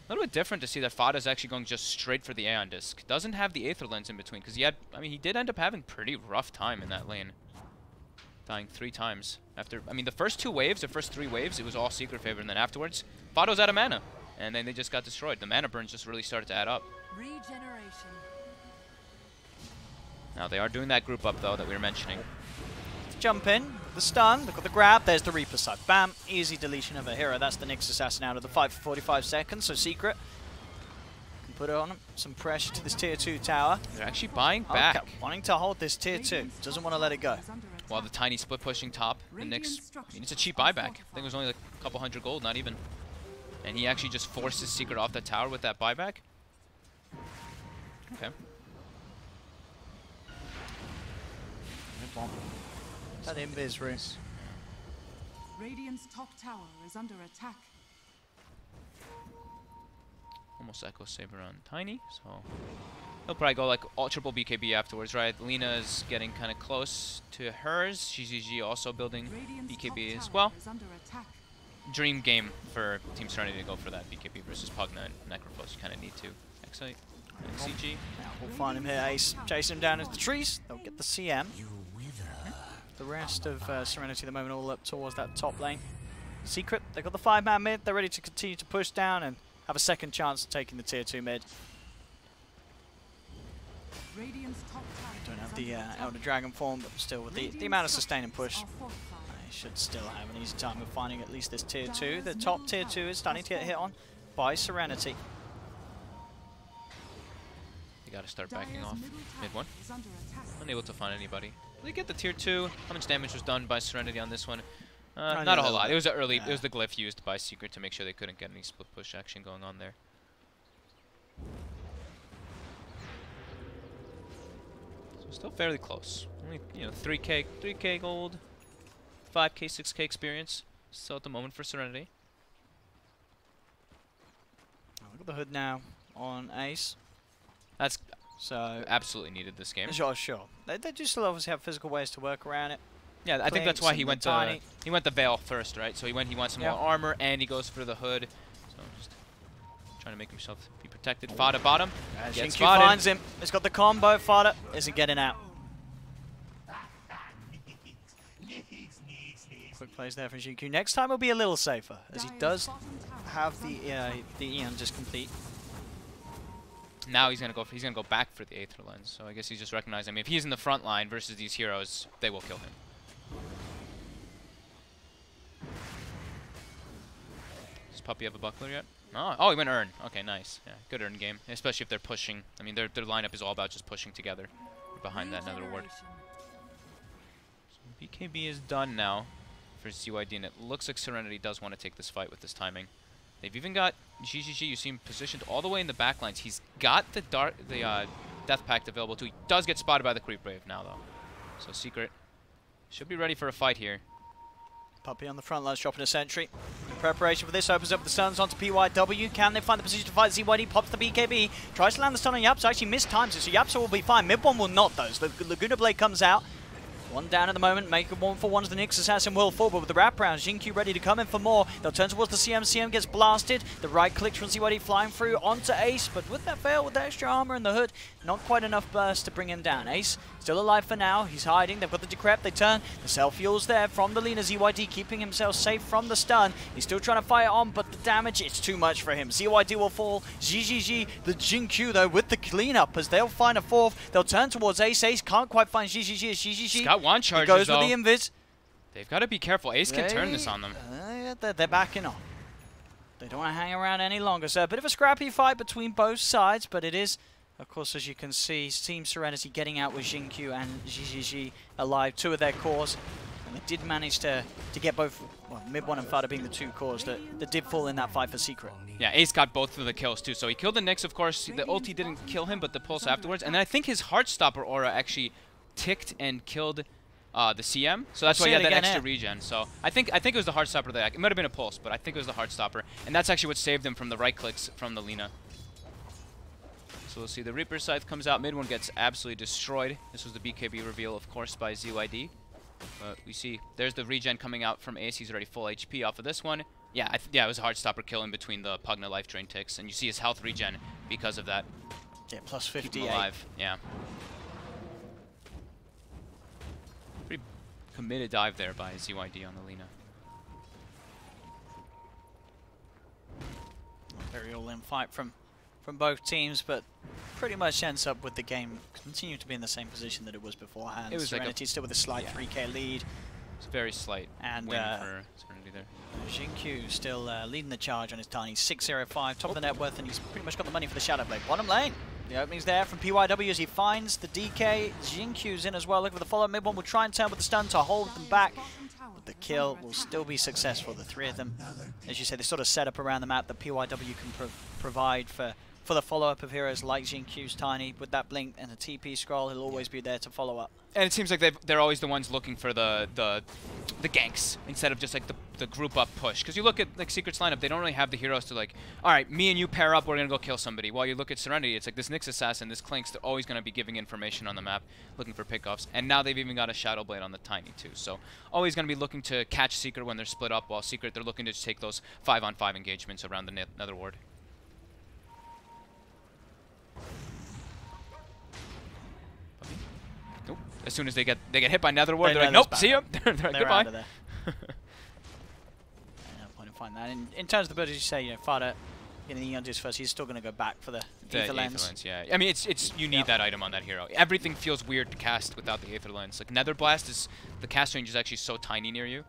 A little bit different to see that Fada's actually going just straight for the Aeon Disc. Doesn't have the Aether Lens in between, because he did end up having pretty rough time in that lane. Dying 3 times. After, the first 3 waves, it was all Secret favor, and then afterwards, Fada's out of mana. And then they just got destroyed. The mana burns just really started to add up. Regeneration. Now they are doing that group up though that we were mentioning. Jump in, the stun, look at the grab, there's the Reaper Scythe. Bam, easy deletion of a hero. That's the Nyx Assassin out of the fight for 45 seconds, so Secret can put on some pressure to this tier 2 tower. They're actually buying back. Okay, wanting to hold this tier 2, doesn't want to let it go. While the Tiny split pushing top, the Nyx, it's a cheap buyback. I think it was only like a couple hundred gold, not even. And he actually just forces Secret off that tower with that buyback. Okay. That invis room. Radiant's top tower is under attack. Almost Echo Saber on Tiny, so he'll probably go like all triple BKB afterwards, right? Lina is getting kind of close to hers. GGG also building BKB as well. Dream game for Team Serenity to go for that BKB versus Pugna and Necrophos. You kind of need to. Excite. CG. Now we'll find him here. Ace chasing him down into the trees. They'll get the CM. The rest of Serenity at the moment all up towards that top lane. Secret, they've got the 5-man mid. They're ready to continue to push down and have a second chance of taking the tier 2 mid. Don't have the Elder Dragon form, but still with the amount of sustain and push, they should still have an easy time of finding at least this tier 2. The top tier 2 is starting to get hit on by Serenity. You gotta start backing off mid one. Unable to find anybody. They get the tier 2. How much damage was done by Serenity on this one? Not a whole lot. It was early. It was the glyph used by Secret to make sure they couldn't get any split push action going on there. So still fairly close. Only 3k gold, 5k, 6k experience. Still at the moment for Serenity. Got the hood now on Ace. That's So absolutely needed this game. sure. They do still obviously have physical ways to work around it. Yeah, I think that's why he went tiny. the Veil first, right? So he wants some more armor, and he goes for the hood. So just trying to make himself be protected. Fada bottom. Gets Xingqiu spotted. finds him. He's got the combo. Fada isn't getting out. Quick plays there from Xingqiu. Next time will be a little safer, as he does have the Eon just complete. Now he's gonna go back for the Aether Lens. So I guess he's just recognizing. I mean, if he's in the front line versus these heroes, they will kill him. Does Puppy have a buckler yet? Oh, he went Urn. Okay, nice. Yeah, good Urn game, especially if they're pushing. I mean, their lineup is all about just pushing together behind that Nether Ward. So BKB is done now for ZYD, and it looks like Serenity does want to take this fight with this timing. They've even got GGG, you see him positioned all the way in the back lines. He's got the Death Pact available too. He does get spotted by the Creep Wave now, though. So Secret should be ready for a fight here. Puppy on the front line, dropping a sentry. In preparation for this, opens up the stuns onto PYW. Can they find the position to fight? ZYD pops the BKB. Tries to land the stun on Yapsa, actually mistimes it, so Yapsa will be fine. Mid one will not, though. So the Laguna Blade comes out. One down at the moment, make it 1-for-1 as the Nyx Assassin will fall, but with the wraparound, Xingqiu ready to come in for more. They'll turn towards the CM. CM gets blasted. The right click from ZYD flying through onto Ace, but with that fail, with the extra armor and the hood, not quite enough burst to bring him down. Ace still alive for now. He's hiding. They've got the Decrep. They turn. The self-fuel's there from the Lina. ZYD keeping himself safe from the stun. He's still trying to fight on, but the damage, it's too much for him. ZYD will fall. GGG, the Xingqiu, though, with the cleanup, as they'll find a fourth. They'll turn towards Ace. Ace can't quite find GGG as GGG. He's got one charge. He goes with the invis. They've got to be careful. Ace can turn this on them. They're backing on. They don't want to hang around any longer. So a bit of a scrappy fight between both sides, but it is, of course, as you can see, Team Serenity getting out with Xingqiu and GGG alive, two of their cores. And they did manage to get both, well, mid one and Fada being the two cores that did fall in that fight for Secret. Yeah, Ace got both of the kills too. So he killed the Nyx, of course. The ulti didn't kill him, but the pulse afterwards. And then I think his Heartstopper aura actually ticked and killed the CM, so that's why he had that extra regen. So I think it was the Heartstopper that it might have been a pulse, but I think it was the Heartstopper, and that's actually what saved him from the right clicks from the Lina. So we'll see the Reaper Scythe comes out, mid one gets absolutely destroyed. This was the BKB reveal, of course, by ZYD. But we see there's the regen coming out from Ace. He's already full HP off of this one. Yeah, it was a Heartstopper kill in between the Pugna life drain ticks, and you see his health regen because of that. Yeah, plus 58. Keep him alive. Yeah. Pretty committed dive there by ZYD on the Lina. Very all-in fight from both teams, but pretty much ends up with the game continuing to be in the same position that it was beforehand. It was Serenity still with a slight 3k lead. It's a very slight win for Serenity there. Xingqiu still leading the charge on his tiny 605, top of the net worth, and he's pretty much got the money for the Shadow Blade. Bottom lane. The opening's there from PYW as he finds the DK. Xingqiu's in as well. Look for the follow-up. Mid one will try and turn with the stun to hold them back. But the kill will still be successful. The three of them, as you said, they sort of set up around the map that PYW can provide for the follow-up of heroes like Xingqiu's tiny. With that blink and the TP scroll, he'll always be there to follow up. And it seems like they're always the ones looking for the ganks instead of just like the group up push. Because you look at like Secret's lineup, they don't really have the heroes to like, all right, me and you pair up, we're gonna go kill somebody. While you look at Serenity, it's like this Nyx Assassin, this Clinks, they're always gonna be giving information on the map, looking for pickoffs. And now they've even got a Shadow Blade on the Tiny too. So always gonna be looking to catch Secret when they're split up. While Secret, they're looking to just take those 5-on-5 engagements around the Nether Ward. Nope. As soon as they get hit by Nether Ward, they're like, nope, see ya. They're like, goodbye. Out of there. No point in finding that. In terms of the build, as you say, you know, Fada getting the Eon Juice first, he's still going to go back for the Aether Lens. Yeah. I mean, you need that item on that hero. Everything feels weird to cast without the Aether Lens. Like Nether Blast is, the cast range is actually so tiny near you.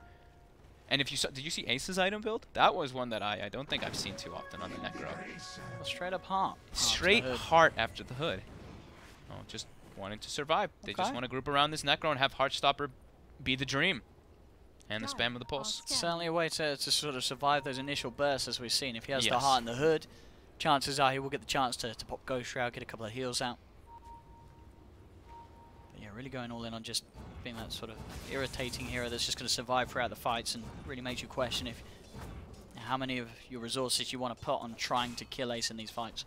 And if you saw, did you see Ace's item build? That was one that I don't think I've seen too often on the Necro. Well, straight up heart. Straight heart after the hood. Oh, just wanting to survive. They just want to group around this Necro and have Heartstopper be the dream. And the spam of the pulse. Certainly a way to sort of survive those initial bursts, as we've seen. If he has the heart and the hood, chances are he will get the chance to pop Ghost Shroud, get a couple of heals out. But yeah, really going all in on just being that sort of irritating hero that's just going to survive throughout the fights and really makes you question if how many of your resources you want to put on trying to kill Ace in these fights.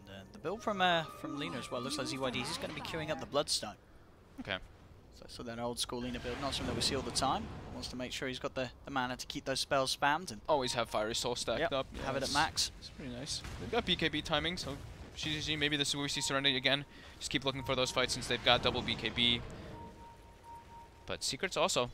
And, the build from Lina as well looks like ZYD. He's going to be queuing up the Bloodstone. Okay. So that old school Lina build, not something that we see all the time. Wants to make sure he's got the mana to keep those spells spammed. And always have Fiery Soul stacked up. Have it at max. It's pretty nice. They've got BKB timing, so GGG, maybe this is where we see Serenity again. Just keep looking for those fights since they've got double BKB. But Secret's also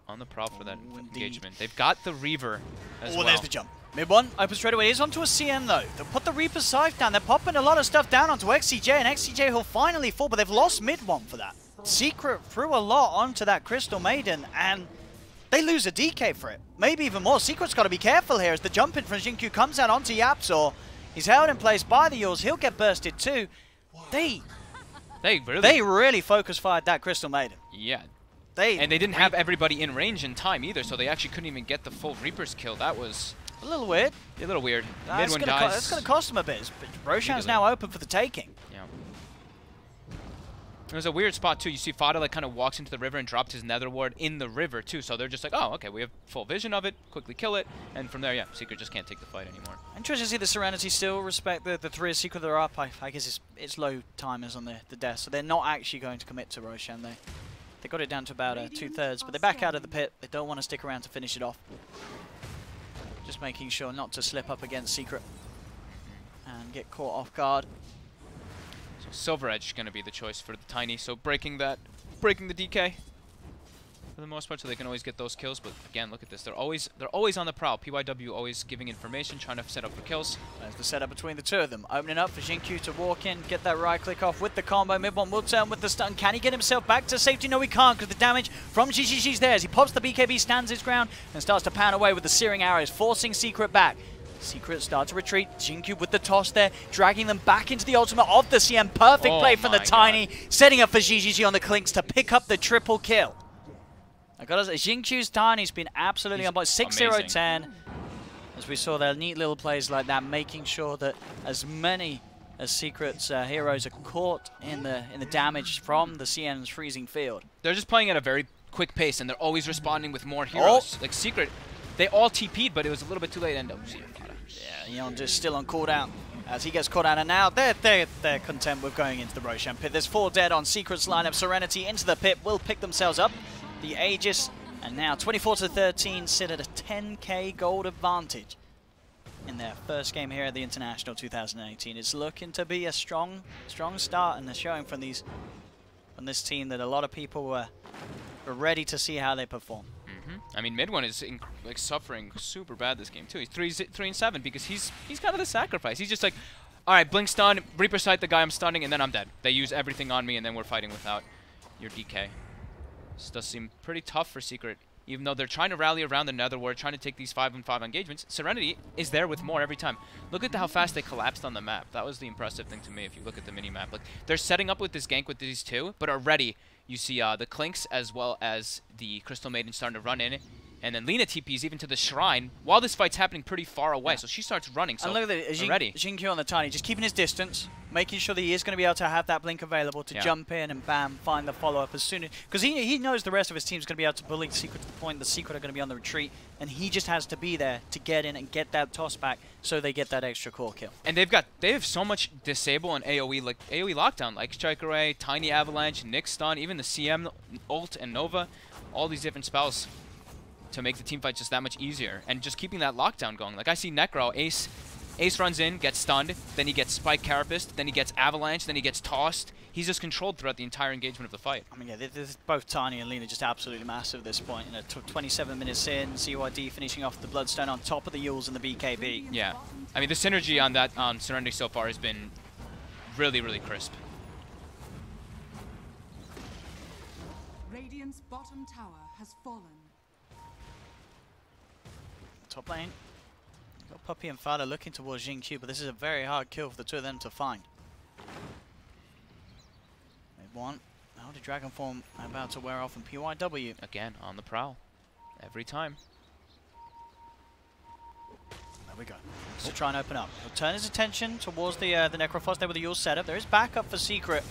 on the prowl for that engagement. They've got the Reaver as well. There's the jump. Mid one, open straight away. He's onto a CN though. They'll put the Reaper Scythe down. They're popping a lot of stuff down onto XCJ, and XCJ will finally fall, but they've lost mid one for that. Secret threw a lot onto that Crystal Maiden, and they lose a DK for it. Maybe even more. Secret's got to be careful here as the jump in from Jinkyu comes out onto Yapzor. He's held in place by the Yules. He'll get bursted too. They really focus fired that Crystal Maiden. Yeah. And they didn't have everybody in range in time either, so they actually couldn't even get the full Reaper's kill. That was a little weird. A little weird. Mid one dies. That's going to cost them a bit. But Roshan's now open for the taking. Yeah. There's a weird spot too. You see Fada like kind of walks into the river and dropped his Nether Ward in the river too. So they're just like, oh, okay, we have full vision of it. Quickly kill it, and from there, yeah, Secret just can't take the fight anymore. Interesting to see the Serenity still respect the 3 of Secret that are up. I guess it's low timers on the death, so they're not actually going to commit to Roshan. They got it down to about 2/3, but they back out of the pit. They don't want to stick around to finish it off. Just making sure not to slip up against Secret and get caught off guard. So Silver Edge is going to be the choice for the Tiny. So breaking the DK for the most part, so they can always get those kills. But again, look at this. They're always on the prowl. PYW always giving information, trying to set up for kills. There's the setup between the two of them. Opening up for Jinkyu to walk in, get that right click off with the combo. Mid one will turn with the stun. Can he get himself back to safety? No, he can't, because the damage from GGG's there. As he pops the BKB, stands his ground, and starts to pound away with the searing arrows, forcing Secret back. Secret start to retreat. Jinkyu with the toss there, dragging them back into the ultimate of the CM. Perfect play from the Tiny, setting up for GGG on the Clinks to pick up the triple kill. I gotta say, Jinkyu's Tiny's been absolutely on point. 6-0-10. As we saw there, neat little plays like that, making sure that as many as Secret's heroes are caught in the damage from the CN's freezing field. They're just playing at a very quick pace, and they're always responding with more heroes. Like Secret, they all TP'd, but it was a little bit too late. Yeah, Yeon just still on cooldown as he gets caught out, and now they're content with going into the Roshan pit. There's 4 dead on Secret's lineup. Serenity into the pit will pick themselves up the Aegis, and now 24-13 sit at a 10k gold advantage in their first game here at the International 2018. It's looking to be a strong start, and they're showing from this team that a lot of people were ready to see how they perform. I mean, mid one is like suffering super bad this game too. He's 3-7 because he's kind of the sacrifice. He's just like, all right, blink stun, Reaper Sight the guy I'm stunning, and then I'm dead. They use everything on me, and then we're fighting without your DK. This does seem pretty tough for Secret, even though they're trying to rally around the Nether Ward, trying to take these 5-on-5 engagements. Serenity is there with more every time. Look at how fast they collapsed on the map. That was the impressive thing to me if you look at the mini-map. Like, they're setting up with this gank with these two, but already you see the Clinks as well as the Crystal Maiden starting to run in. And then Lina TPs even to the Shrine while this fight's happening pretty far away, so she starts running. So and look at that, Jinkyu on the Tiny, just keeping his distance, making sure that he is going to be able to have that blink available to jump in and bam, find the follow-up as soon as... Because he knows the rest of his team's going to be able to bully Secret to the point the Secret are going to be on the retreat, and he just has to be there to get in and get that toss back so they get that extra core kill. And they have so much disable and AoE, like AoE lockdown, like Strike Array, Tiny Avalanche, Nyx Stun, even the CM ult and Nova, all these different spells to make the team fight just that much easier, and just keeping that lockdown going. Like I see Necro, Ace runs in, gets stunned, then he gets Spike Carapace, then he gets Avalanche, then he gets tossed. He's just controlled throughout the entire engagement of the fight. I mean, yeah, both Tiny and Lina just absolutely massive at this point. You know, 27 minutes in, CYD finishing off the Bloodstone on top of the Yules and the BKB. Yeah, I mean the synergy on Serenity so far has been really, really crisp. Radiant's bottom tower has fallen. Top lane, got Puppy and Fada looking towards Jinkyu, but this is a very hard kill for the two of them to find. Mid one, now the Dragon Form about to wear off, and PYW again on the prowl, every time. There we go. Just to try and open up. He'll turn his attention towards the Necrophos there with the Yule setup. There is backup for Secret.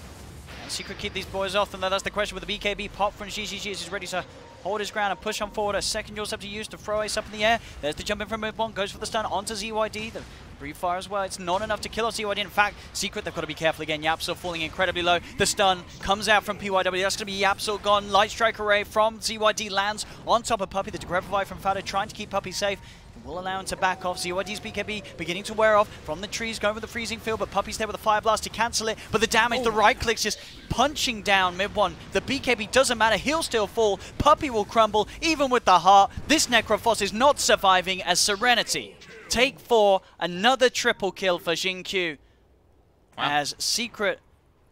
And Secret keep these boys off, and that's the question with the BKB pop from GGG as he's ready to hold his ground and push on forward. A second Jaws have to use to throw Ace up in the air. There's the jump in from mid one, goes for the stun onto ZYD. The brief fire as well. It's not enough to kill off ZYD. In fact, Secret, they've got to be careful again. Yapsil falling incredibly low. The stun comes out from PYW. That's going to be Yapsil gone. Light Strike Array from ZYD lands on top of Puppey. The Degrevify from Fado trying to keep Puppey safe. Will allow him to back off. ZYD's BKB beginning to wear off from the trees, going with the freezing field, but Puppey's there with a Fire Blast to cancel it. But the damage, the right clicks just punching down mid one. The BKB doesn't matter, he'll still fall. Puppey will crumble, even with the heart. This Necrophos is not surviving as Serenity take 4, another triple kill for Xingqiu. Wow. As Secret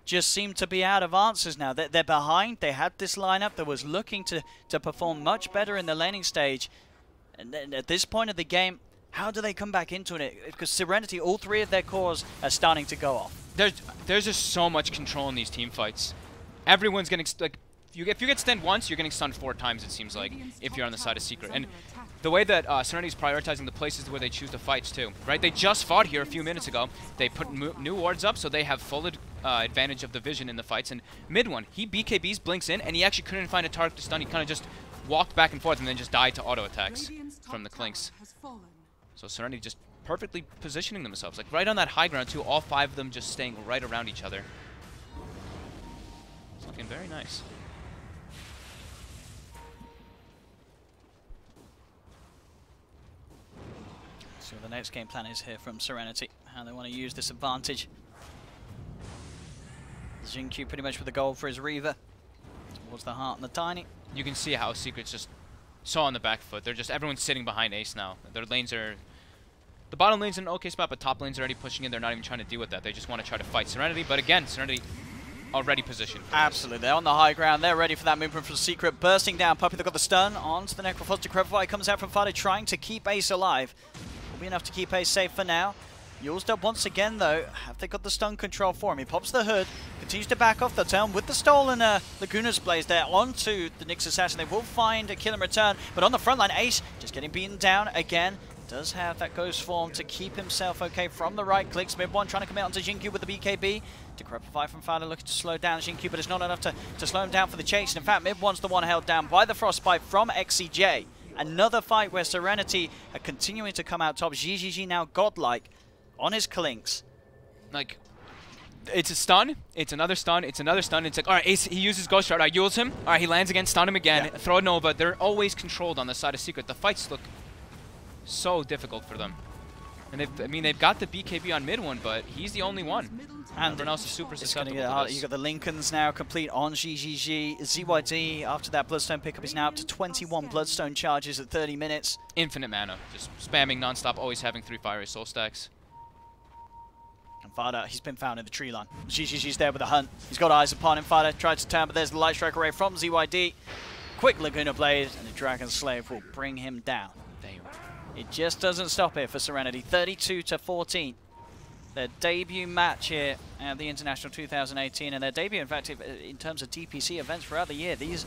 just seem to be out of answers now. They're behind. They had this lineup that was looking to perform much better in the laning stage. And then at this point of the game, how do they come back into it? Because Serenity, all 3 of their cores are starting to go off. There's just so much control in these team fights. Everyone's getting, like, if you get stunned once, you're getting stunned 4 times, it seems like, if you're on the side of Secret. And the way that Serenity's prioritizing the places where they choose to fight too, right? They just fought here a few minutes ago. They put new wards up, so they have full advantage of the vision in the fights. And mid one, he BKBs, blinks in, and he actually couldn't find a target to stun. He kind of just walked back and forth and then just died to auto attacks from the Clinks. So Serenity just perfectly positioning themselves, like right on that high ground too, all 5 of them just staying right around each other. It's looking very nice. See what the next game plan is here from Serenity, how they want to use this advantage. Xingqiu pretty much with the goal for his Reaver towards the heart and the Tiny. You can see how Secret's just so on the back foot. They're just, everyone's sitting behind Ace now. Their lanes are, the bottom lane's in an okay spot, but top lane's already pushing in. They're not even trying to deal with that. They just want to try to fight Serenity. But again, Serenity already positioned. Absolutely, they're on the high ground. They're ready for that movement from Secret. Bursting down, Puppey, they've got the stun onto the Necrophos. Degrevify comes out from Fado, trying to keep Ace alive. Will be enough to keep Ace safe for now. Used up once again though. Have they got the stun control for him? He pops the hood, continues to back off the turn with the stolen Laguna's Blaze there onto the Nyx Assassin. They will find a kill in return, but on the front line, Ace just getting beaten down again. Does have that ghost form to keep himself okay from the right clicks. Mid one trying to commit onto Xingqiu with the BKB. Decrepify from Fado looking to slow down Xingqiu, but it's not enough to slow him down for the chase. And in fact, mid one's the one held down by the Frostbite from XCJ. Another fight where Serenity are continuing to come out top. GGG now godlike on his Clinks. Like, it's a stun, it's another stun, it's another stun. It's like, all right, Ace, he uses Ghost Shard. I yields him. All right, he lands again, stun him again, throw a Nova. They're always controlled on the side of Secret. The fights look so difficult for them. And they've got the BKB on mid one, but he's the only one. And everyone else is super susceptible to this. You got the Lincolns now complete on GGG. ZYD, after that Bloodstone pickup, is now up to 21 Bloodstone charges at 30 minutes. Infinite mana, just spamming non-stop, always having 3 Fiery Soul stacks. And Fado, he's been found in the tree line. GGG's there with a hunt. He's got eyes upon him. Fado tried to turn, but there's the Light Strike Array from ZYD. Quick Laguna Blade, and the Dragon Slave will bring him down. Damn. It just doesn't stop here for Serenity. 32-14. Their debut match here at the International 2018, and their debut, in fact, in terms of DPC events throughout the year. These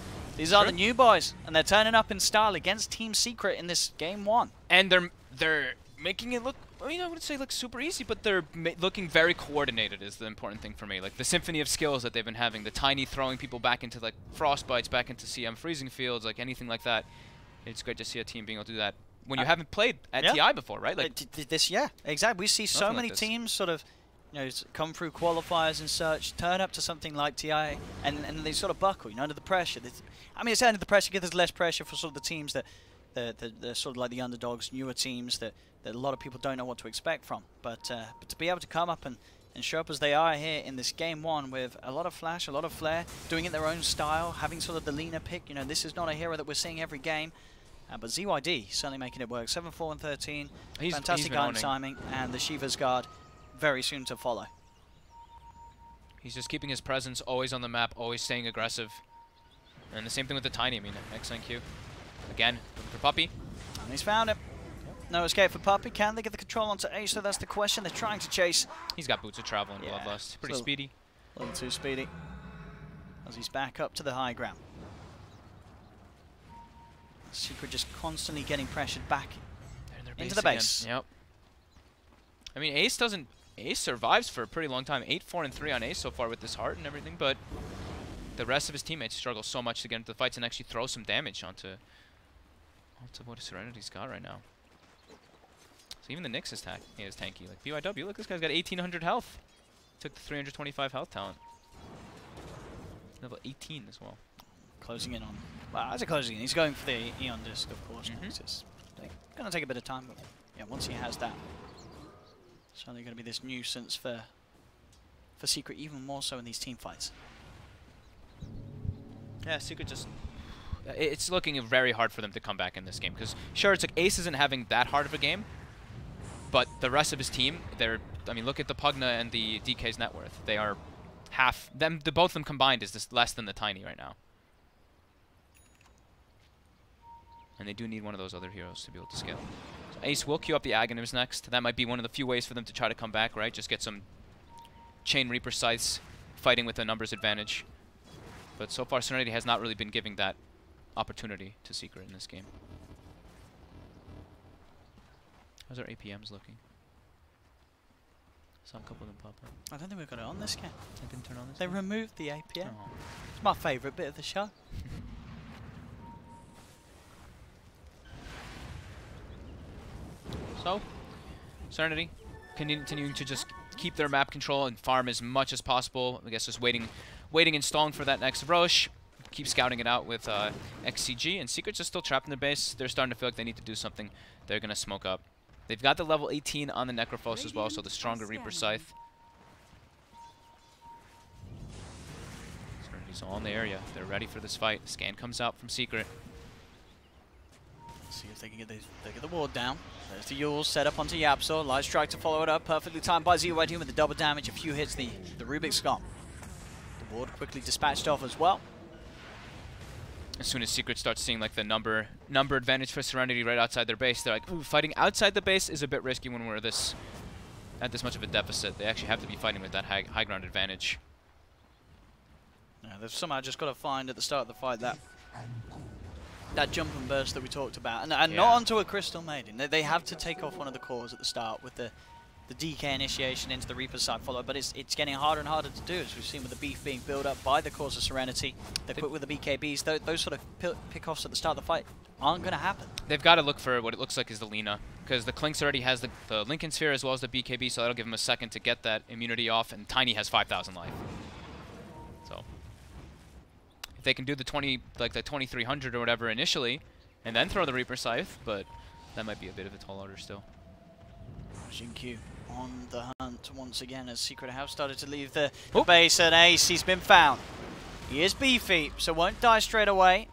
are the new boys, and they're turning up in style against Team Secret in this game 1. And they're making it look, I mean, I wouldn't say look super easy, but they're looking very coordinated is the important thing for me. Like the symphony of skills that they've been having, the Tiny throwing people back into like Frostbites, back into CM freezing fields, like anything like that. It's great to see a team being able to do that when you haven't played at TI before, right? Like yeah, exactly. We see so many teams sort of, you know, come through qualifiers and such, turn up to something like TI, and they sort of buckle, you know, under the pressure. I mean, it's under the pressure, there's less pressure for sort of the teams that they're sort of like the underdogs, newer teams that a lot of people don't know what to expect from. But to be able to come up and show up as they are here in this game 1 with a lot of flash, a lot of flair, doing it their own style, having sort of the leaner pick. You know, this is not a hero that we're seeing every game. But ZYD certainly making it work. 7-4 and 13. Fantastic item timing, and the Shiva's Guard very soon to follow. He's just keeping his presence always on the map, always staying aggressive. And the same thing with the Tiny. I mean, XNQ. Again, for Puppey. And he's found him. No escape for Puppey. Can they get the control onto Ace? So that's the question. They're trying to chase. He's got Boots of Travel and Bloodlust. Pretty speedy. A little too speedy. As he's back up to the high ground. Secret just constantly getting pressured back into the base. Yep. I mean, Ace survives for a pretty long time. 8-4 and 3 on Ace so far with this heart and everything, but the rest of his teammates struggle so much to get into the fights and actually throw some damage onto what Serenity's got right now. So even the Nyx is tanky. Like BYW, look, this guy's got 1800 health. Took the 325 health talent. Level 18 as well. Closing in on. Well, as a closing in, he's going for the Eon Disc, of course. It's just going to take a bit of time, but yeah, once he has that, it's only going to be this nuisance for Secret, even more so in these team fights. Yeah, Secret just... It's looking very hard for them to come back in this game, because sure, it's like Ace isn't having that hard of a game, but the rest of his team, I mean, look at the Pugna and the DK's net worth. They are half... both of them combined is just less than the Tiny right now. And they do need one of those other heroes to be able to scale. So Ace will queue up the Aghanims next. That might be one of the few ways for them to try to come back, right? Just get some Chain Reaper scythes fighting with a numbers advantage. But so far, Serenity has not really been giving that opportunity to Secret in this game. How's our APMs looking? Saw a couple of them pop up. I don't think we've got it on this game. They didn't turn on this They game? removed the APM. Oh. It's my favourite bit of the show. So, Serenity continuing to just keep their map control and farm as much as possible. I guess just waiting and stalling for that next Roche. Keep scouting it out with XCG, and Secret's just still trapped in their base. They're starting to feel like they need to do something. They're going to smoke up. They've got the level 18 on the Necrophos as well, so the stronger Reaper Scythe. Serenity's all in the area. They're ready for this fight. Scan comes out from Secret. See if they can get the ward down. There's the Yule set up onto Yapsor. Light Strike to follow it up. Perfectly timed by ZYD with the double damage. A few hits, the Rubik's gone. The ward quickly dispatched off as well. As soon as Secret starts seeing like the number advantage for Serenity right outside their base, they're like, ooh, fighting outside the base is a bit risky when we're at this much of a deficit. They actually have to be fighting with that high ground advantage. Yeah, they've somehow just got to find at the start of the fight that jump and burst that we talked about, and not onto a Crystal Maiden. They have to take off one of the cores at the start with the DK initiation into the Reaper side follow, but it's getting harder and harder to do, as we've seen with the beef being built up by the cores of Serenity. They're quick with the BKBs. Those sort of pick-offs at the start of the fight aren't going to happen. They've got to look for what it looks like is the Lina, because the Clinks already has the Lincoln Sphere as well as the BKB, so that'll give him a second to get that immunity off, and Tiny has 5,000 life. So if they can do the 2300 or whatever initially, and then throw the Reaper Scythe, but that might be a bit of a tall order still. Xingqiu on the hunt once again as Secret have started to leave the base, and Ace, he's been found. He is beefy, so won't die straight away.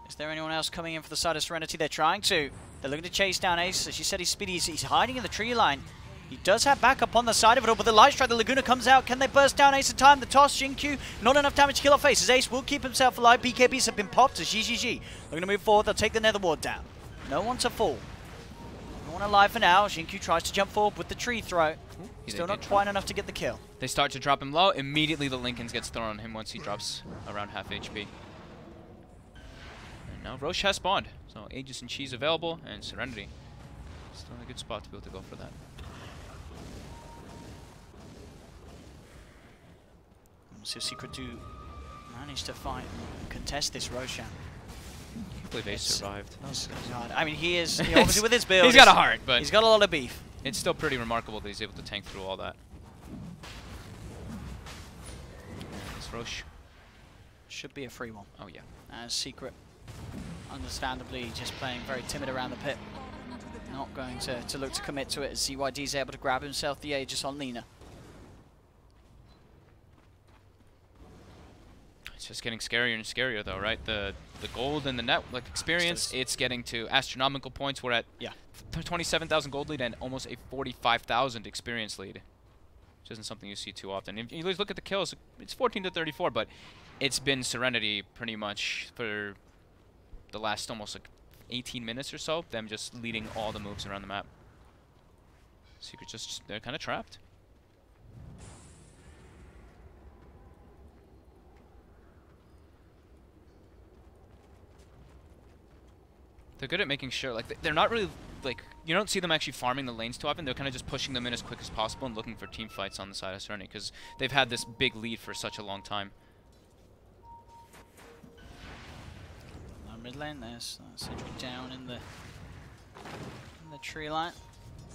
Is there anyone else coming in for the side of Serenity? They're trying to. They're looking to chase down Ace. As you said, he's speedy. He's hiding in the tree line. He does have backup on the side of it all, but the Light Strike, the Laguna comes out. Can they burst down Ace in time? The toss, Xingqiu, not enough damage to kill off Ace, as Ace will keep himself alive. BKBs have been popped as GGG. They're going to move forward. They'll take the Nether Ward down. No one to fall. No one alive for now. Xingqiu tries to jump forward with the tree throw. Still not quite enough to get the kill. They start to drop him low. Immediately the Lincolns gets thrown on him once he drops around half HP. And now Roche has spawned. So Aegis and Cheese available, and Serenity still in a good spot to be able to go for that. We'll see if Secret do manage to fight and contest this Roshan. I can't believe Ace survived. I mean, he is obviously with his build. He's got a heart, but he's got a lot of beef. It's still pretty remarkable that he's able to tank through all that. This Roche should be a free one. Oh yeah. As Secret, understandably, just playing very timid around the pit. Not going to look to commit to it, as ZYD's able to grab himself the Aegis on Lina. It's just getting scarier and scarier though, right? The gold and the net experience, it's getting to astronomical points. We're at 27,000 gold lead and almost a 45,000 experience lead, which isn't something you see too often. If you look at the kills, it's 14 to 34, but it's been Serenity pretty much for the last almost like 18 minutes or so, them just leading all the moves around the map. Secret they're kind of trapped. They're good at making sure, like, they're not really, like, you don't see them actually farming the lanes too often. They're kind of just pushing them in as quick as possible and looking for team fights on the side of Serenity, because they've had this big lead for such a long time. mid lane. There's sentry down in the tree line.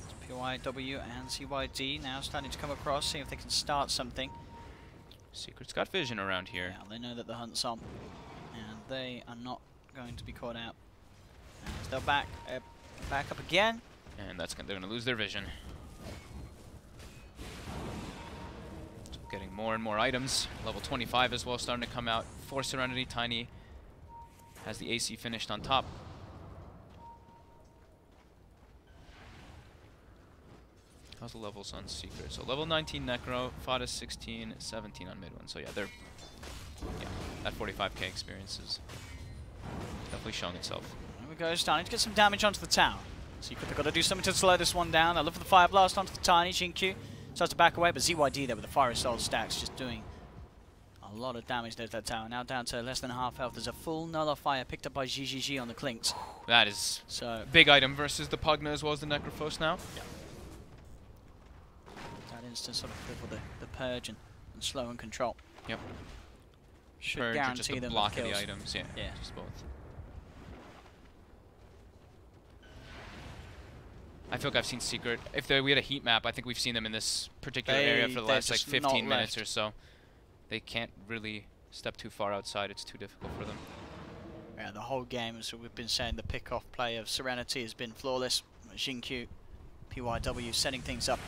It's PYW and CYD now starting to come across, see if they can start something. Secret's got vision around here. Yeah, they know that the hunt's on, and they are not going to be caught out. As they'll back up again. And they're going to lose their vision. So getting more and more items. Level 25 as well starting to come out for Serenity. Tiny has the AC finished on top. How's the levels on Secret? So level 19 Necro, Fada 16, 17 on mid one. So yeah, that 45k experience is definitely showing itself. There we go, starting to get some damage onto the tower. Secret, they've got to do something to slow this one down. They'll look for the Fire Blast onto the Tiny. Jinkyu starts to back away, but ZYD there with the Fire Soul stacks just doing a lot of damage there to that tower. Now down to less than half health. There's a full Nullifier picked up by GGG on the Clinks. That is so big item versus the Pugna as well as the Necrophos now. Yeah. That instant sort of cripple the purge and slow and control. Yep. Should Purge guarantee just the them block of kills. the items. Yeah, Yeah. just both. I feel like I've seen Secret. If we had a heat map, I think we've seen them in this particular area for the last like 15 minutes or so. They can't really step too far outside. It's too difficult for them. Yeah, the whole game, as we've been saying, the pick-off play of Serenity has been flawless. Jinkyu, PYW setting things up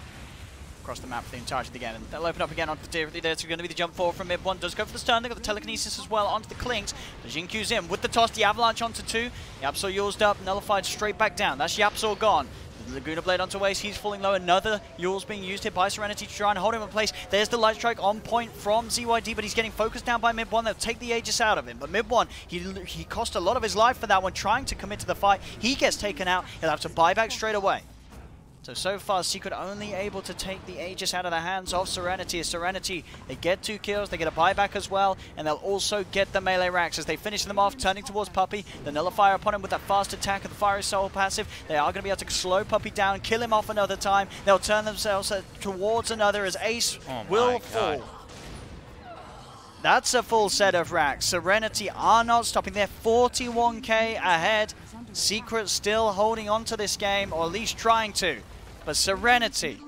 across the map for the entirety of the game. And they'll open up again onto the tier 3. There's going to be the jump forward from mid. One does go for the stun. They've got the telekinesis as well onto the Clinks. But Jinkyu's in with the toss. The avalanche onto 2. Yapsor used up, nullified straight back down. That's Yapsor gone. The Laguna Blade onto Waze, he's falling low. Another Yule's being used here by Serenity to try and hold him in place. There's the Light Strike on point from ZYD, but he's getting focused down by mid one. They'll take the Aegis out of him. But mid one, he cost a lot of his life for that one, trying to commit to the fight. He gets taken out. He'll have to buy back straight away. So far, Secret only able to take the Aegis out of the hands of Serenity. Serenity, they get 2 kills, they get a buyback as well, and they'll also get the melee racks as they finish them off, turning towards Puppey. The Nullifier upon him with that fast attack of the Fiery Soul passive. They are going to be able to slow Puppey down, kill him off another time. They'll turn themselves towards another as Ace will fall. That's a full set of racks. Serenity are not stopping. They're 41k ahead. Secret still holding on to this game, or at least trying to. But Serenity,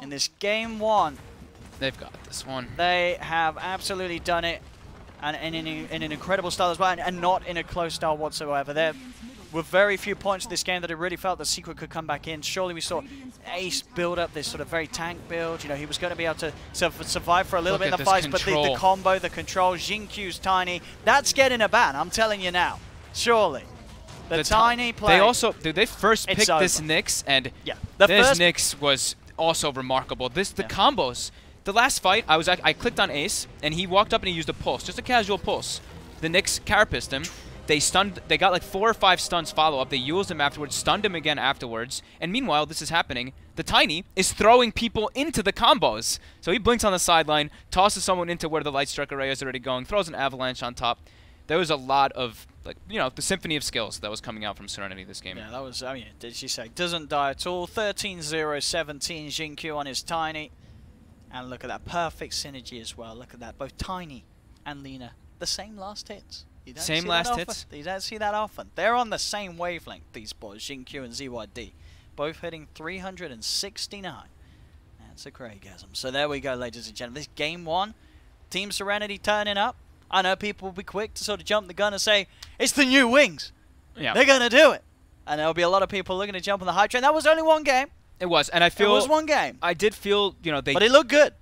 in this game 1, they've got this one. They have absolutely done it, and in an incredible style as well, and not in a close style whatsoever. There were very few points in this game that I really felt that Secret could come back in. Surely we saw Ace build up this sort of very tank build. You know, he was going to be able to survive for a little bit in the fights, but the combo, the control, Jinkyu's Tiny, that's getting a ban, I'm telling you now. Surely. The Tiny play. They also, they first picked this Nyx, and this Nyx was also remarkable. The combos. The last fight, I clicked on Ace, and he walked up and he used a pulse, just a casual pulse. The Nyx carapissed him. They got like 4 or 5 stuns follow up. They used him afterwards, stunned him again afterwards. And meanwhile, this is happening. The Tiny is throwing people into the combos. So he blinks on the sideline, tosses someone into where the Light Strike array is already going, throws an avalanche on top. There was a lot of, like, you know, the symphony of skills that was coming out from Serenity this game. Yeah, that was, I mean, did she say, doesn't die at all. 13-0, 17, Jinkyu on his Tiny. And look at that, perfect synergy as well. Look at that, both Tiny and Lina, the same last hits. You don't same see last that hits? You don't see that often. They're on the same wavelength, these boys, Jinkyu and ZYD. Both hitting 369. That's a Craigasm. So there we go, ladies and gentlemen. This game 1, Team Serenity turning up. I know people will be quick to sort of jump the gun and say, it's the new Wings. Yeah. They're going to do it. And there'll be a lot of people looking to jump on the hype train. That was only one game. It was, and I feel... It was one game. I did feel, you know, But it looked good.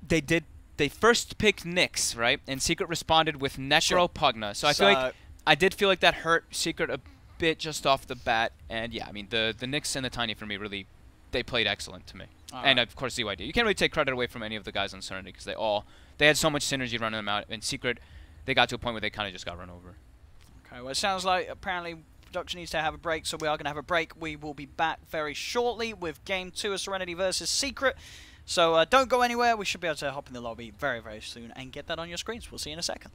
They first picked Nyx, right? And Secret responded with Necro Pugna. So I feel like... I did feel like that hurt Secret a bit just off the bat. And yeah, I mean, the Nyx and the Tiny for me really... They played excellent to me. And of course, ZYD. You can't really take credit away from any of the guys on Serenity because they had so much synergy running them out. And Secret... They got to a point where they kind of just got run over. Okay, well, it sounds like apparently production needs to have a break, so we are going to have a break. We will be back very shortly with Game 2 of Serenity versus Secret. So don't go anywhere. We should be able to hop in the lobby very, very soon and get that on your screens. We'll see you in a second.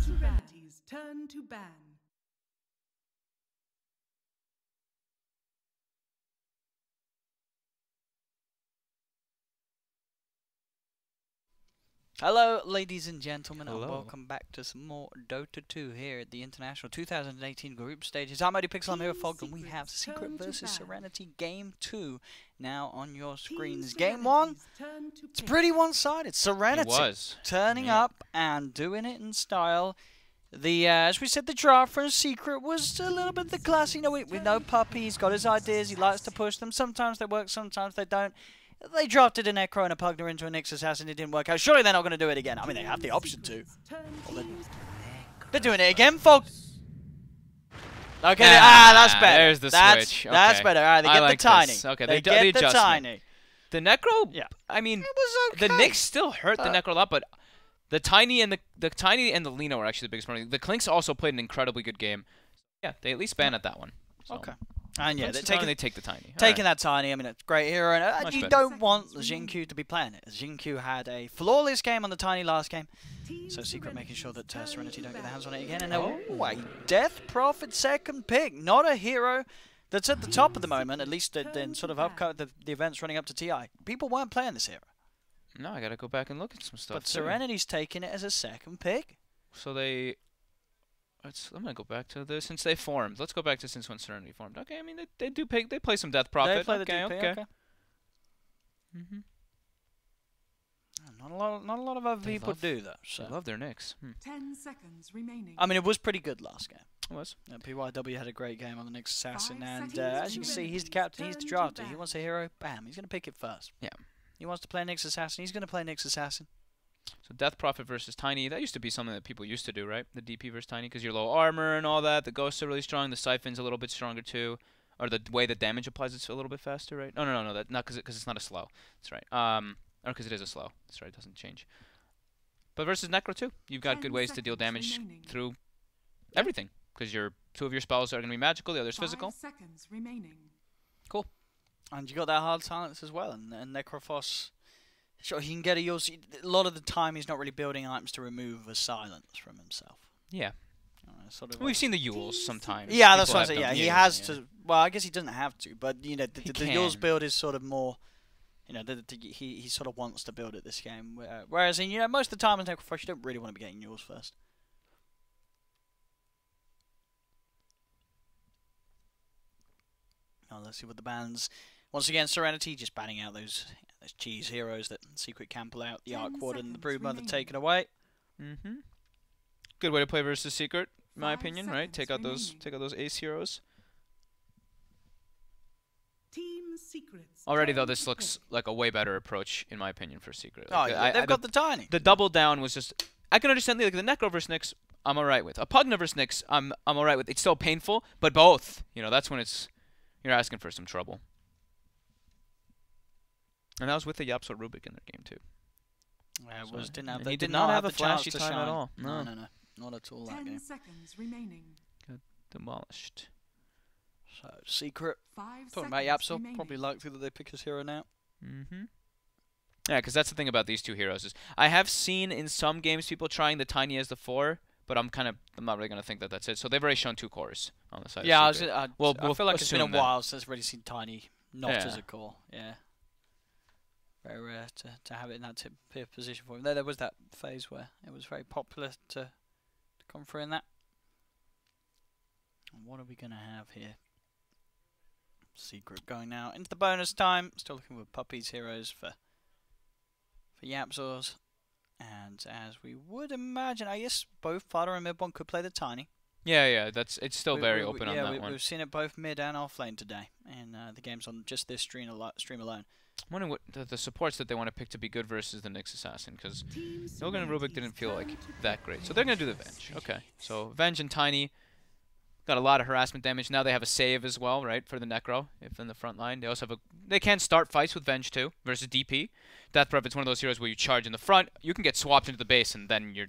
Serenity's turn to ban. Hello, ladies and gentlemen, Hello. and welcome back to some more Dota 2 here at the International 2018 Group Stages. I'm BO2, I'm here with Fog, and we have Secret vs Serenity Game 2 now on your screens. Game 1, it's pretty one-sided. Serenity turning up and doing it in style. As we said, the draft for Secret was a little bit the class. You know, we know Puppy, he's got his ideas, he likes to push them. Sometimes they work, sometimes they don't. They drafted a Necro and a Pugner into a Nyx Assassin. It didn't work out. Surely they're not going to do it again. I mean, they have the option to. They're doing it again, folks. Okay, that's better. There's the switch. That's better. All right, they get the tiny. This. Okay, they get the tiny. The Necro. Yeah. I mean, it was okay. The Nyx still hurt the Necro a lot, but the tiny and the tiny and the Lino were actually the biggest problem. The Clinks also played an incredibly good game. Yeah, they at least banned at that one. So. Okay. And yeah, they take the tiny. Taking that tiny, I mean, it's a great hero, and you don't want the Xingqiu to be playing it. Xingqiu had a flawless game on the tiny last game, so Secret making sure that Serenity don't get their hands on it again. And a Death Prophet second pick, not a hero that's at the top at the moment, at least in sort of the events running up to TI. People weren't playing this hero. No, I gotta go back and look at some stuff. But Serenity's taking it as a second pick. So they... I'm gonna go back to this since they formed. Let's go back to since when Serenity formed. Okay, I mean they play some Death Prophet. They play the DP, okay. Not a lot of other people do that. So. They love their Nyx. 10 seconds remaining. I mean, it was pretty good last game. It was. PYW had a great game on the Nyx Assassin, and as you can see, he's the captain, he's the drafter. He wants a hero, bam, he's gonna pick it first. Yeah. He wants to play Nyx Assassin, he's gonna play Nyx Assassin. So Death Prophet versus Tiny, that used to be something that people used to do, right? The DP versus Tiny, because you're low armor and all that. The Ghosts are really strong. The Siphon's a little bit stronger too, or the way the damage applies it's a little bit faster, right? No, that not because it's not a slow. That's right. Or because it is a slow. That's right. It doesn't change. But versus Necro too, you've got good ways to deal damage through everything, because two of your spells are going to be magical, the other's physical. 5 seconds remaining. Cool. And you got that hard silence as well, and Necrophos. Sure, he can get a lot of the time he's not really building items to remove a silence from himself. Yeah. Sort of we've seen the Yules sometimes. Yeah, that's what I'm saying. Yeah, he has to. Well, I guess he doesn't have to, but you know, the Yules build is sort of more. You know, he sort of wants to build it this game. Whereas, most of the time in Necrophos, you don't really want to be getting Yules first. Now, let's see what the bans. Once again, Serenity just banning out those cheese heroes that Secret can pull out. The Arc Warden and the Broodmother taken away. Good way to play versus Secret, in my opinion, right? Take out those ace heroes. Team Secrets. Already though, this looks like a way better approach, in my opinion, for Secret. Like, they've got the tiny. The double down was just. I can understand the Necro versus Nyx. I'm alright with a Pugna versus Nyx. I'm alright with. It's still painful, but both. That's when you're asking for some trouble. And that was with the Yapso Rubik in their game too. Yeah, so they did not have a flashy time at all. No, not at all. 10 seconds remaining. Got demolished. So Secret. 5 Talking about Yapso, probably likely that they pick his hero now. Yeah, because that's the thing about these two heroes is I have seen in some games people trying the Tiny as the 4, but I'm not really gonna think that that's it. So they've already shown 2 cores on the side. Yeah, of Secret. I feel like it's been a while since I've already seen Tiny not as a core. Yeah. Very rare to have it in that position for him. There was that phase where it was very popular to come through in that. And what are we going to have here? Secret going now into the bonus time. Still looking for Puppies heroes for Yapzors. And as we would imagine, I guess both Fodder and Midbon could play the Tiny. Yeah, it's still very open on that one. We've seen it both mid and off lane today, and the game's on just this stream alone. I'm wondering what the supports that they want to pick to be good versus the Nyx Assassin, because Nogan and Rubik didn't feel like that great. So they're going to do the Venge. Okay, so Venge and Tiny got a lot of harassment damage. Now they have a save as well, right, for the Necro, if in the front line. They also have they can start fights with Venge too, versus DP. Death Prophet's one of those heroes where you charge in the front, you can get swapped into the base, and then you're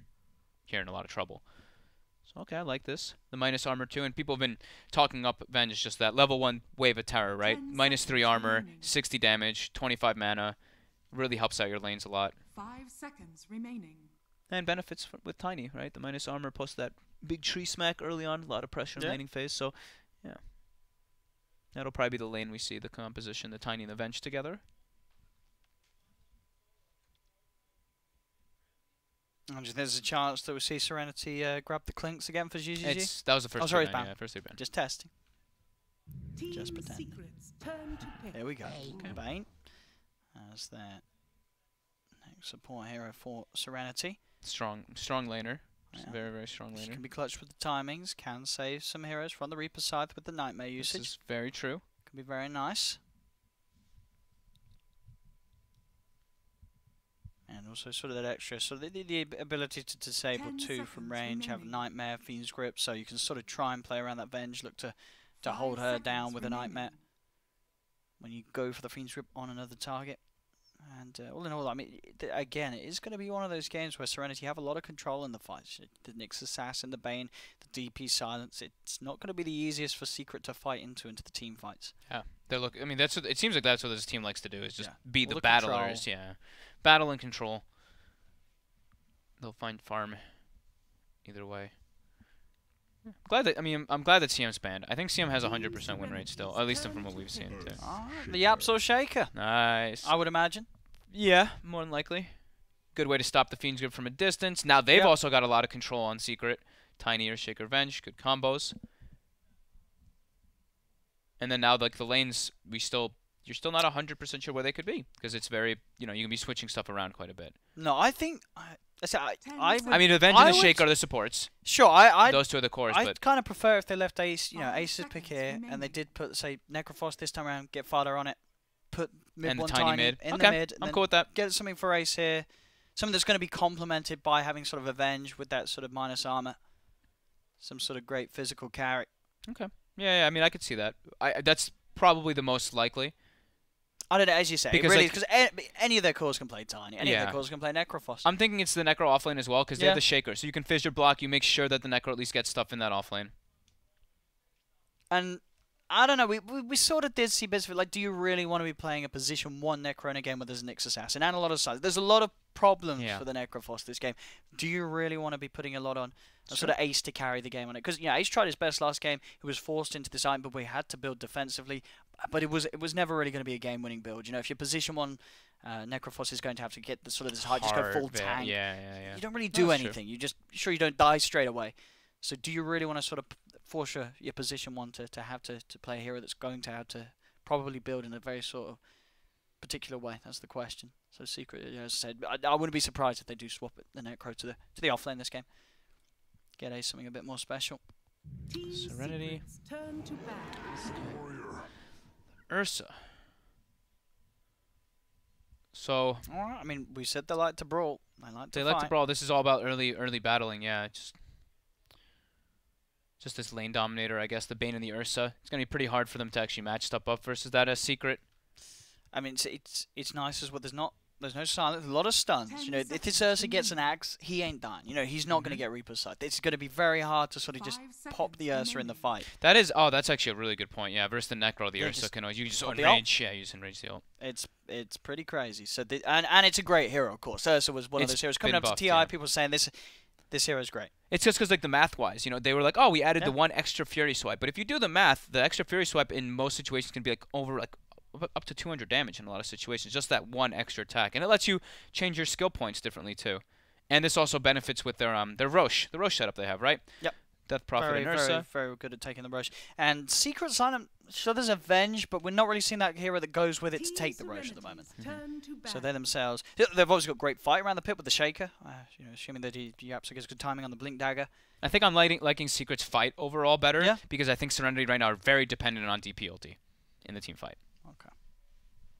in a lot of trouble. Okay, I like this. The minus armor too, and people have been talking up Venge, just that level 1 wave of terror, right? Minus 3 armor, 60 damage, 25 mana. Really helps out your lanes a lot. 5 seconds remaining. And benefits with Tiny, right? The minus armor plus that big tree smack early on, a lot of pressure in laning phase. So, yeah. That'll probably be the lane we see, the composition, the Tiny and the Venge together. And there's a chance that we see Serenity grab the clinks again for GGG. That was the first sorry, ban. Yeah, first ban. Just testing. Team Just pretend. Secrets, turn to pick. There we go. Bane as their next support hero for Serenity. Strong laner. Yeah. Very, very strong She laner. can be clutched with the timings, can save some heroes from the Reaper side with the Nightmare usage. This is very true. Can be very nice. And also sort of that extra, so the ability to disable 2 from range, have Nightmare, Fiend's Grip, so you can sort of try and play around that Venge, look to hold her down with a Nightmare when you go for the Fiend's Grip on another target. And all in all, I mean, again, it is going to be one of those games where Serenity have a lot of control in the fights. The Nyx Assassin, the Bane, the DP Silence. It's not going to be the easiest for Secret to fight into the team fights. Yeah, I mean, that's what it seems like. That's what this team likes to do, is just be All the control. battlers. Yeah, battle and control. They'll find farm either way. Glad that I'm glad that CM's banned. I think CM has a 100% win rate still, at least from what we've seen too. The Yapsor Shaker. Nice. I would imagine. Yeah, more than likely. Good way to stop the Fiend's Grip from a distance. Now they've also got a lot of control on Secret. Tiny or Shaker Venge, good combos. And then now like the lanes, you're still not 100% sure where they could be, because it's very, you can be switching stuff around quite a bit. No, I think I mean, the Venge and the Shake are the supports. Sure, those two are the cores. I but kind of prefer if they left Ace, Ace's pick here, and they did put, say, Necrophos this time around, get farther on it, put mid and one the Tiny mid. in Okay, the mid, and I'm then cool with that. get something for Ace here, something that's going to be complemented by having sort of a Venge with that sort of minus armor, some sort of great physical carry. Okay. Yeah, I mean, I could see that. That's probably the most likely. I don't know, as you say, because really, because any of their cores can play Tiny, any of Yeah. their cores can play Necrophos. I'm thinking it's the Necro offlane as well, because they Yeah. have the Shaker. So you can fissure block, you make sure that the Necro at least gets stuff in that offlane. And I don't know, we sort of did see bits of it, like, do you really want to be playing a position 1 Necro in a game where there's a Nyx Assassin and a lot of size? There's a lot of problems for the Necrophos this game. Do you really want to be putting a lot on a sort of Ace to carry the game on it? Because, Ace tried his best last game, he was forced into this item, but we had to build defensively. But it was never really going to be a game-winning build. If your position 1 Necrophos is going to have to get the sort of this high, just go full tank. Yeah. You don't really do anything. You just you don't die straight away. So do you really want to sort of force your position 1 to have to play a hero that's going to have to probably build in a very sort of particular way? That's the question. So Secret, as I said, I wouldn't be surprised if they do swap the Necro to the offlane this game. Get Ace something a bit more special. Serenity. Turn to battle. Ursa. So I mean, we said they like to brawl. They like to brawl. This is all about early battling. Yeah, just this lane dominator. I guess the Bane and the Ursa. It's gonna be pretty hard for them to actually match stuff up versus that as Secret. I mean, it's nice as well. There's no silence. A lot of stuns. If this Ursa gets an axe, he ain't done. He's not going to get Reaper's Sight. It's going to be very hard to sort of just pop the Ursa in the fight. That's actually a really good point. Yeah, versus the Necro, the Ursa can always use enrage. Yeah, use enrage the ult. It's pretty crazy. So and it's a great hero, of course. Ursa was one of those heroes coming up to TI. People saying this hero's great. It's just because like the math-wise, they were like, oh, we added the 1 extra Fury swipe. But if you do the math, the extra Fury swipe in most situations can be like over up to 200 damage in a lot of situations, just that 1 extra attack, and it lets you change your skill points differently too. And this also benefits with their Roche, the Roche setup they have, right? Yep. Death Prophet and Ursa. Very, very good at taking the Roche. And Secret Silent, sure there's a Venge, but we're not really seeing that hero that goes with it to take the Roche at the moment. So they themselves, they've obviously got great fight around the pit with the Shaker. Assuming that he absolutely gets good timing on the Blink Dagger. I think I'm liking Secret's fight overall better, because I think Serenity right now are very dependent on DP ulti in the team fight.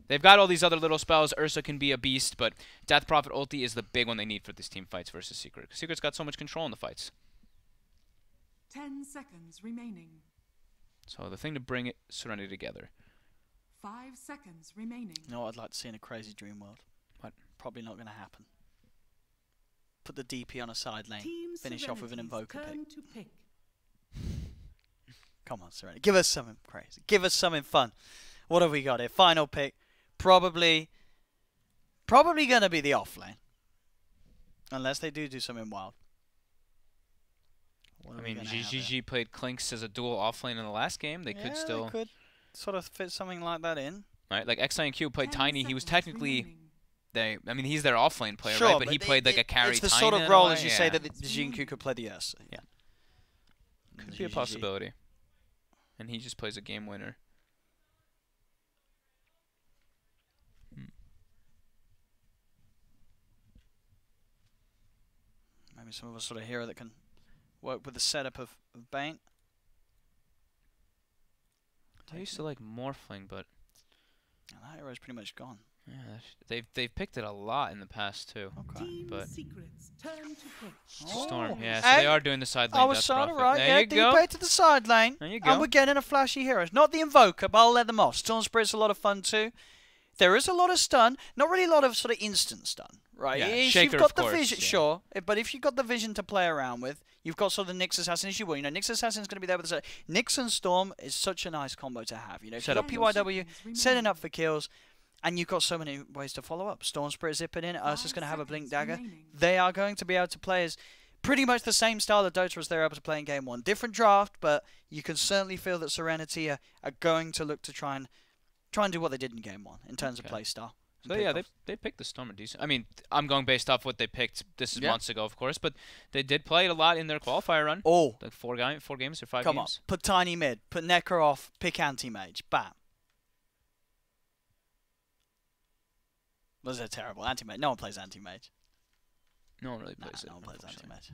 They've got all these other little spells. Ursa can be a beast, but Death Prophet ulti is the big one they need for this team fights versus Secret. Secret's got so much control in the fights. 10 seconds remaining. So the thing to bring Serenity together. 5 seconds remaining. You know what I'd like to see in a crazy dream world? What? Probably not going to happen. Put the DP on a side lane. Finish off with an Invoker pick. Come on, Serenity. Give us something crazy. Give us something fun. What have we got here? Final pick. Probably going to be the offlane. Unless they do something wild. I mean, GGG played Clinks as a dual offlane in the last game. They could still... They could sort of fit something like that in. Right, like X9Q played Tiny. He was technically... I mean, he's their offlane player, Sure, right? But he played like a carry. It's the Tiny sort of in a role, way, as you say, that the GQ could play the Ursa. Yeah. Could be a possibility. And he just plays a game winner. Maybe some of us sort of hero that can work with the setup of Bane. I used to like Morphling, but that hero's pretty much gone. Yeah, they've picked it a lot in the past too. Okay. But Oh. Storm, yeah, so they are doing the side lane. I was sort of right. There you go. Deep to the side lane. There you go. And we're getting a flashy heroes. Not the Invoker, but I'll let them off. Storm Spirit's a lot of fun too. There is a lot of stun. Not really a lot of sort of instant stun, right? Yeah, if Shaker, you've got of the course, vision, yeah. sure. But if you've got the vision to play around with, you've got sort of the Nyx Assassin as you will. You know, Nyx Assassin's going to be there with the Nyx and Storm is such a nice combo to have. You know, if you've got PYW setting up for kills, and you've got so many ways to follow up. Storm Spirit zipping in. Ursa's going to have a Blink Dagger. They are going to be able to play as pretty much the same style of Dota as they're able to play in Game 1. Different draft, but you can certainly feel that Serenity are going to look to try and do what they did in Game 1 in terms of play style. So yeah, they picked the Storm decent. I mean, I'm going based off what they picked. This is months ago, of course, but they did play it a lot in their qualifier run. Oh, like 4 games or 5 come games. on, put Tiny mid, put Necker off, pick anti-mage, bam. Was it terrible anti-mage? No one plays anti-mage. No one really plays it. No one plays anti-mage.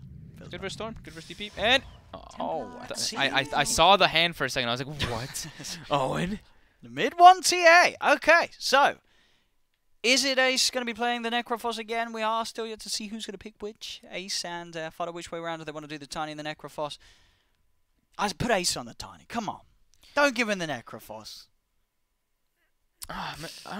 Good versus Storm, good versus DP, and I see. saw the hand for a second. I was like, what? Owen. The mid 1 TA. Okay, so is it Ace going to be playing the Necrophos again? We are still yet to see who's going to pick which. Ace and Fodder, which way around do they want to do the Tiny and the Necrophos? I put Ace on the Tiny. Come on. Don't give him the Necrophos.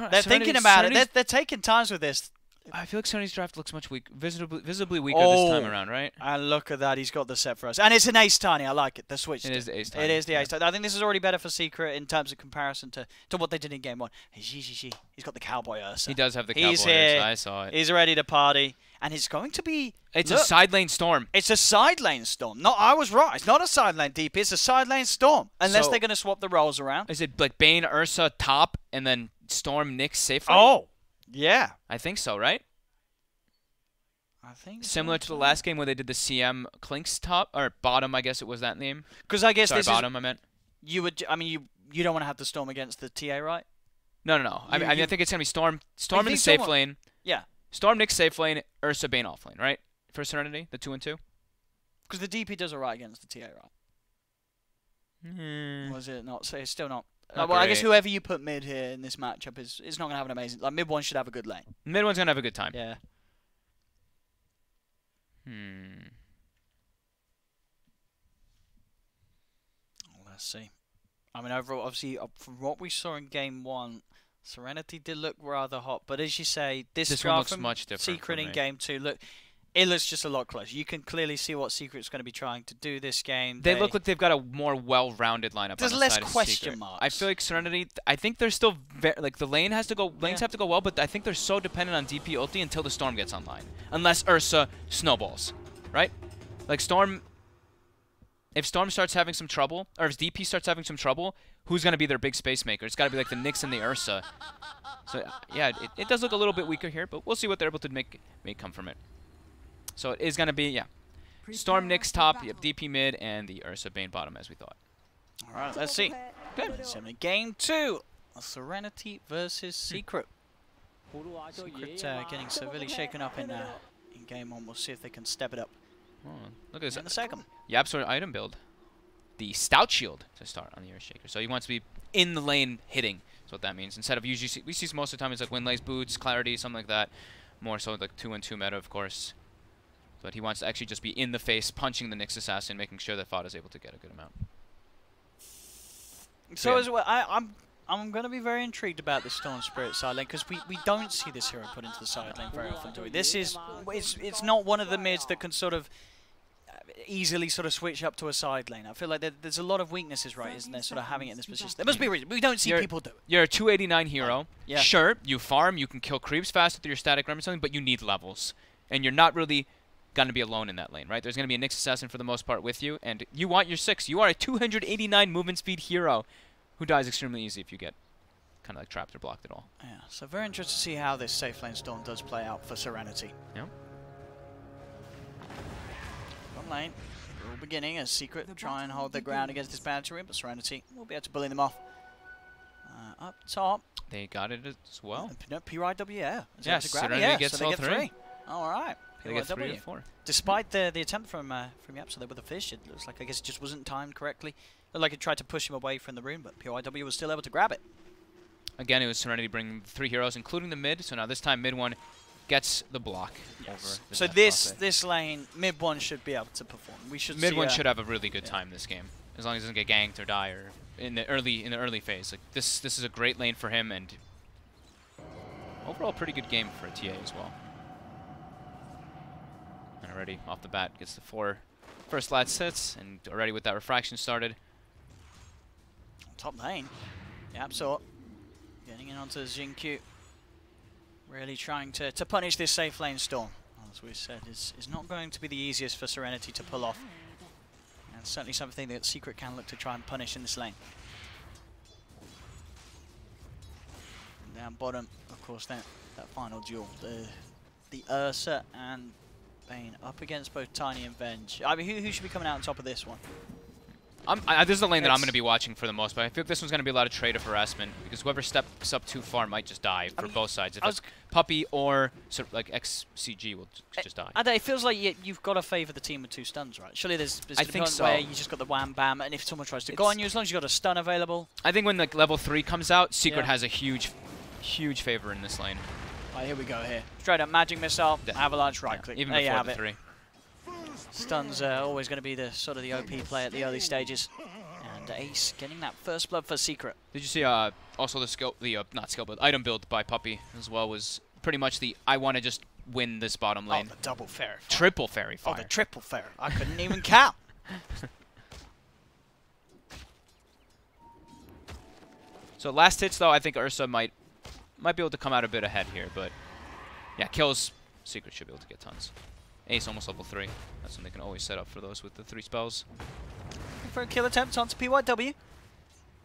They're thinking about it. They're taking times with this. I feel like Serenity's draft looks much visibly weaker this time around, right? And look at that, he's got the set for us. And it's an Ace Tiny, I like it, the switch. It is the Ace Tiny. It is the Ace Tiny. I think this is already better for Secret in terms of comparison to what they did in Game 1. He's got the Cowboy Ursa. He does have the Cowboy Ursa, I saw it. He's ready to party. And it's going to be... It's a side lane Storm. It's a side lane Storm. No, I was right. It's not a side lane DP, it's a side lane Storm. Unless they're going to swap the roles around. Is it like Bane, Ursa, top, and then Storm, Nyx, safe lane? Oh, yeah. I think so, right? I think similar to the last game where they did the CM Clinks top or bottom, I guess it was that name. Because I guess Sorry, this bottom. I meant. You would. I mean, you don't want to have the Storm against the TA, right? No. I mean, I think it's gonna be Storm in the safe lane. Yeah. Storm, Nyx, safe lane. Ursa, Bane off lane, right? For Serenity, the 2 and 2. Because the DP does alright against the TA, right? Was it not? So it's still not. Well, I guess whoever you put mid here in this matchup is not gonna have an amazing. Like mid one should have a good lane. Mid one's gonna have a good time. Yeah. Let's see. I mean, overall, obviously, from what we saw in Game 1, Serenity did look rather hot. But as you say, this one looks from much different. Secret in Game 2, it looks just a lot closer. You can clearly see what Secret's going to be trying to do this game. They look like they've got a more well-rounded lineup. There's on the less side of question Secret. marks. I feel like Serenity. I think they're still like the lane has to go. Lanes have to go well, but I think they're so dependent on DP ulti until the Storm gets online, unless Ursa snowballs, right? Like Storm. If Storm starts having some trouble, or if DP starts having some trouble, who's going to be their big space maker? It's got to be like the Nyx and the Ursa. So yeah, it does look a little bit weaker here, but we'll see what they're able to make come from it. So it is going to be, Storm, Nyx top, DP mid, and the Ursa Bane bottom, as we thought. All right, let's see. Good. So Game 2, Serenity versus Secret. Secret getting severely shaken up in Game 1. We'll see if they can step it up. Oh, look at this. In the second. Yapsor item build. The Stout Shield to start on the Earthshaker. So he wants to be in the lane hitting. That's what that means. Instead of usually, we see most of the time it's like Windlace boots, clarity, something like that. More so like 2 and 2 meta, of course. But he wants to actually just be in the face, punching the Nyx Assassin, making sure that Fod is able to get a good amount. So as well, I'm going to be very intrigued about the Storm Spirit side lane because we don't see this hero put into the side lane very often, do we? This is it's not one of the mids that can sort of easily sort of switch up to a side lane. I feel like there's a lot of weaknesses, right, isn't there, sort of having it in this position. There must be a reason. We don't see people do it. You're a 289 hero. Yeah. Sure, you farm, you can kill creeps fast with your static rem or something, but you need levels. and you're not really going to be alone in that lane, right? There's going to be a Nyx Assassin for the most part with you, and you want your 6. You are a 289 movement speed hero who dies extremely easy if you get kind of like trapped or blocked at all. Yeah, so very interested to see how this safe lane storm does play out for Serenity. Yeah. Bottom lane, we're all beginning as Secret try and hold their ground against this boundary, but Serenity will be able to bully them off. Up top. They got it as well. No, PYW, yeah. Yes, Serenity yeah, gets so all they get 3. All right. They get 3 PYW. or 4. Despite the attempt from Yap, so they were the fish, it looks like I guess it just wasn't timed correctly. Looked like it tried to push him away from the room, but PYW was still able to grab it. Again, it was Serenity bringing 3 heroes, including the mid. So now this time mid one gets the block. Yes. Over the So Death Buffet. this lane, mid one should be able to perform. We should Mid see one a- should have a really good time this game, as long as he doesn't get ganked or die or in the early phase. Like this is a great lane for him, and overall pretty good game for a TA as well. And already off the bat gets the 4 first last hits, and already with that refraction started. Top lane. Yep, so getting in onto Xingqiu. Really trying to punish this safe lane storm. As we said, is not going to be the easiest for Serenity to pull off. And certainly something that Secret can look to try and punish in this lane. And down bottom, of course, that final duel. The Ursa and Bane up against both Tiny and Venge. I mean, who should be coming out on top of this one? This is the lane that I'm going to be watching for the most, but I feel like this one's going to be a lot of trade of harassment, because whoever steps up too far might just die for both sides. If it's Puppy or like XCG will just die. It feels like you've got to favour the team with 2 stuns, right? Surely there's I a think point so. where you just got the wham bam, and if someone tries to go on you, as long as you've got a stun available. I think when like level 3 comes out, Secret Yeah. has a huge favor in this lane. Right, here we go here. Straight up magic missile, Yeah. avalanche, right Yeah, click. even there you before have the it. 3. Stuns are always going to be the sort of the OP play at the early stages. And Ace getting that first blood for Secret. Did you see also the skill, not skill build, item build by Puppy as well was pretty much the I want to just win this bottom lane. Oh, the double fairy fire. Triple fairy Oh, fire. the triple fairy. I couldn't even count. So last hits though, I think Ursa might be able to come out a bit ahead here, but yeah, kills Secret should be able to get tons. Ace almost level 3. That's when they can always set up for those with the 3 spells. For a kill attempt onto PYW. Yeah,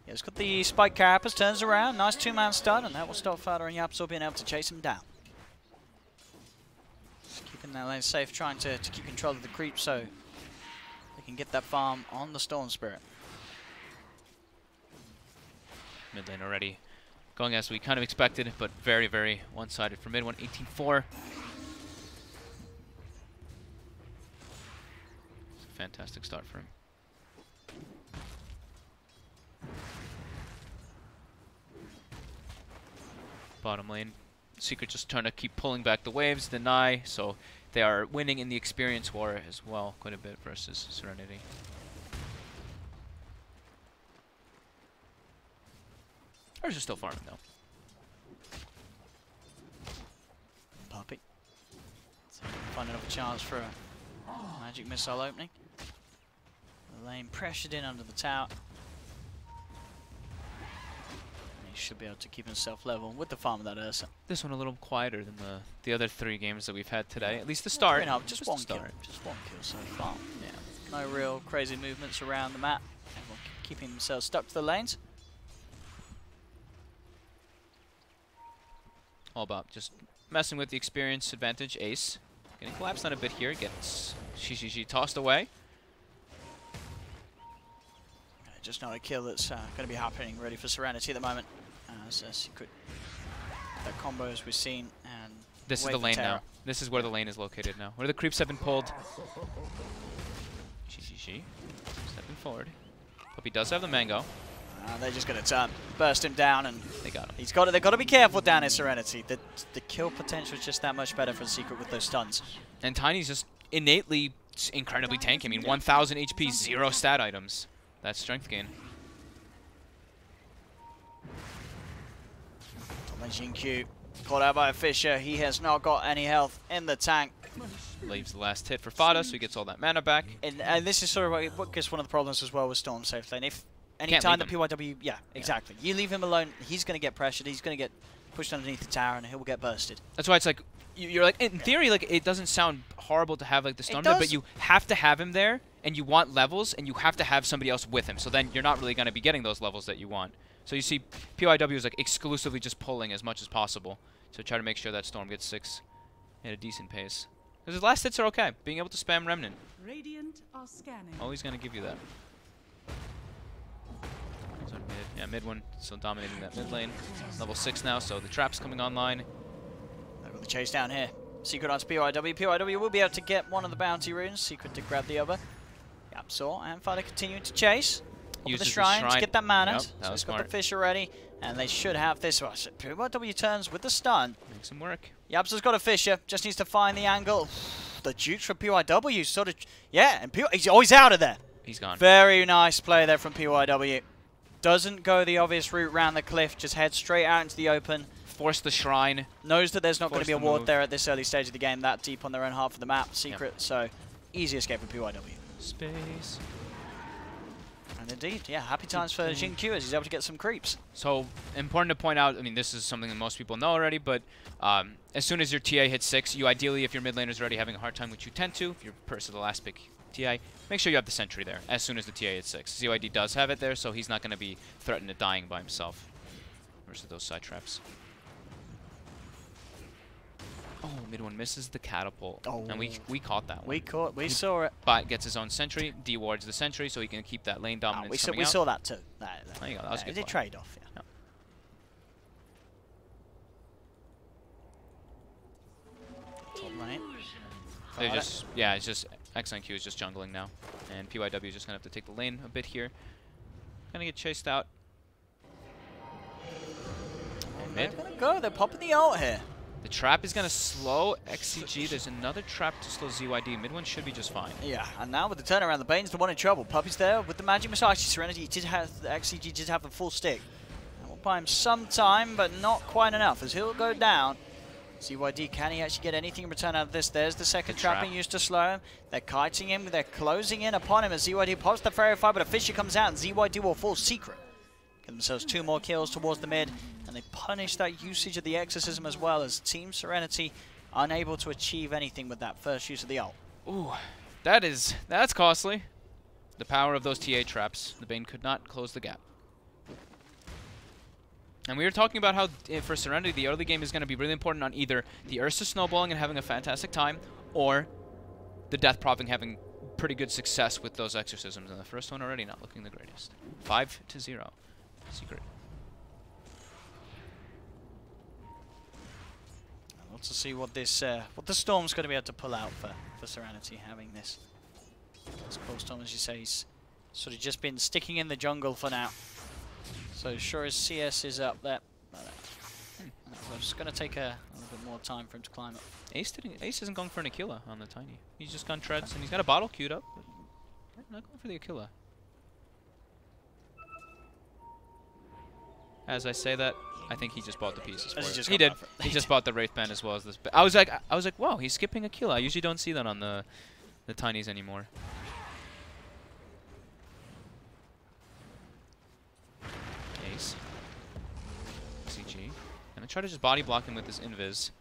it's got the spike carapace, turns around, nice 2-man stun, and that will stop Fada and Yapsor being able to chase him down. Just keeping that lane safe, trying to keep control of the creep so they can get that farm on the Storm Spirit. Mid lane already going as we kind of expected, but very, very one-sided for mid one, 18-4. Fantastic start for him. Bottom lane, Secret just trying to keep pulling back the waves, deny, so they are winning in the experience war as well quite a bit versus Serenity. Ours are still farming though. Puppy. So find another chance for a magic missile opening. The lane pressured in under the tower. He should be able to keep himself level with the farm of that Ursa. This one a little quieter than the other 3 games that we've had today. At least the start. Just one kill. Just one kill so far. Yeah. No real crazy movements around the map. Everyone keeping themselves stuck to the lanes. All about just messing with the experience advantage. Ace getting collapsed on a bit here. Gets Shishi tossed away. Just not a kill that's going to be happening really for Serenity at the moment. As Secret, the combos we've seen, and This is the lane now. This is where the lane is located now. Where the creeps have been pulled. Shishi stepping forward. Puppy does have the mango. They're just going to burst him down, and They got him. they've got to be careful down in Serenity. The kill potential is just that much better for Secret with those stuns. And Tiny's just innately incredibly tanky. I mean, 1,000 HP, 0 stat items. That's strength gain. Xingqiu caught out by a Fisher. He has not got any health in the tank. Leaves the last hit for Fada, so he gets all that mana back. And this is sort of what gets one of the problems as well with Storm safe lane. If any Can't time leave that PYW, yeah, exactly. You leave him alone, he's going to get pressured. He's going to get pushed underneath the tower, and he'll get bursted. That's why it's like, you're like, in theory, like, it doesn't sound horrible to have like the stone there, but you have to have him there, and you want levels, and you have to have somebody else with him. So then you're not really going to be getting those levels that you want. So you see PYW is like exclusively just pulling as much as possible to try to make sure that Storm gets 6 at a decent pace. Because his last hits are okay. Being able to spam Remnant. Radiant are scanning. Always going to give you that. So mid. Yeah, mid one still dominating that mid lane. Level 6 now, so the trap's coming online. They've got the chase down here. Secret onto PYW. PYW will be able to get one of the bounty runes. Secret to grab the other. Yapsaw and Fighter continuing to chase. Use the shrine to get that mana. Yep, so he's got the fish already, and they should have this one. So PYW turns with the stun. Makes him work. Yapsaw's got a fisher. Just needs to find the angle. The jukes from PYW sort of... Yeah, and he's always out of there. He's gone. Very nice play there from PYW. Doesn't go the obvious route round the cliff. Just heads straight out into the open. Force the shrine. Knows that there's not going to be a ward there at this early stage of the game, that deep on their own half of the map. Secret, so easy escape for PYW. Space. And indeed, yeah, happy times for Jin-Q as he's able to get some creeps. So, important to point out, I mean, this is something that most people know already, but as soon as your TA hits 6, you ideally, if your mid laner is already having a hard time, which you tend to, if you're the last pick TA, make sure you have the sentry there as soon as the TA hits 6. ZYD does have it there, so he's not going to be threatened to dying by himself versus those side traps. Oh, mid one misses the catapult. Oh. And we caught that one. We saw it. But gets his own sentry, dewards the sentry, so he can keep that lane dominance we saw that too. There you go. That was a good play. Trade-off, yeah. Right. They're just, yeah, it's just XNQ is just jungling now, and PYW is just gonna have to take the lane a bit here. Gonna get chased out. And mid. They're gonna go. They're popping the ult here. The trap is going to slow XCG. There's another trap to slow ZYD. Mid one should be just fine. Yeah, and now with the turnaround, the Bane's the one in trouble. Puppy's there with the magic missile. Actually, Serenity did have, the XCG did have the full stick. That will buy him some time, but not quite enough as he'll go down. ZYD, can he actually get anything in return out of this? There's the second trap being used to slow him. They're kiting him, they're closing in upon him as ZYD pops the Fairy Fire, but a Fisher comes out and ZYD will fall Secret. Get themselves 2 more kills towards the mid, and they punish that usage of the Exorcism as well as Team Serenity unable to achieve anything with that first use of the ult. Ooh, that's costly. The power of those TA traps. The Bane could not close the gap. And we were talking about how for Serenity, the early game is going to be really important on either the Ursa snowballing and having a fantastic time, or the Death Propping having pretty good success with those Exorcisms. And the first one already not looking the greatest. 5-0. Secret. Let's see what this what the Storm's going to be able to pull out for Serenity having this. This Cold Storm, as you say, he's sort of just been sticking in the jungle for now. So sure as CS is up there. It's going to take a little bit more time for him to climb up. Ace isn't going for an Aquila on the Tiny. He's just gone treads and he's got a bottle queued up. But not going for the Aquila. As I say that, I think he just bought the pieces for it. He did. He just bought the Wraith Band as well as this. I was like, whoa, he's skipping Aquila. I usually don't see that on the Tinies anymore. Ace. CG. Gonna try to just body block him with this invis.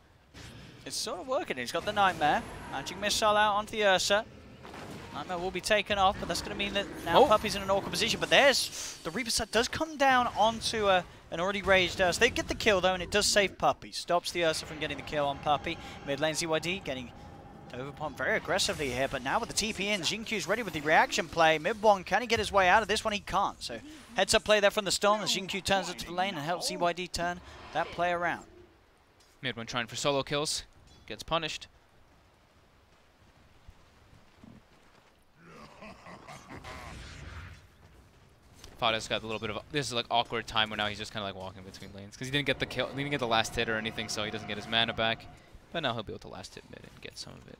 It's sort of working. He's got the Nightmare. Magic Missile out onto the Ursa. Nightmare will be taken off, but that's going to mean that now Puppy's in an awkward position. But there's the Reaper set does come down onto an already raised Ursa. They get the kill though, and it does save Puppy. Stops the Ursa from getting the kill on Puppy. Mid lane ZYD getting overpun very aggressively here, but now with the TP in, Jin-Q's ready with the reaction play. Mid one, can he get his way out of this one? He can't. So heads up play there from the Storm as Jin-Q turns it to the lane and helps ZYD turn that play around. Mid one trying for solo kills, gets punished. Fada's got a little bit of this is like awkward time where now he's just kind of like walking between lanes because he didn't get the kill, he didn't get the last hit or anything, so he doesn't get his mana back. But now he'll be able to last hit mid and get some of it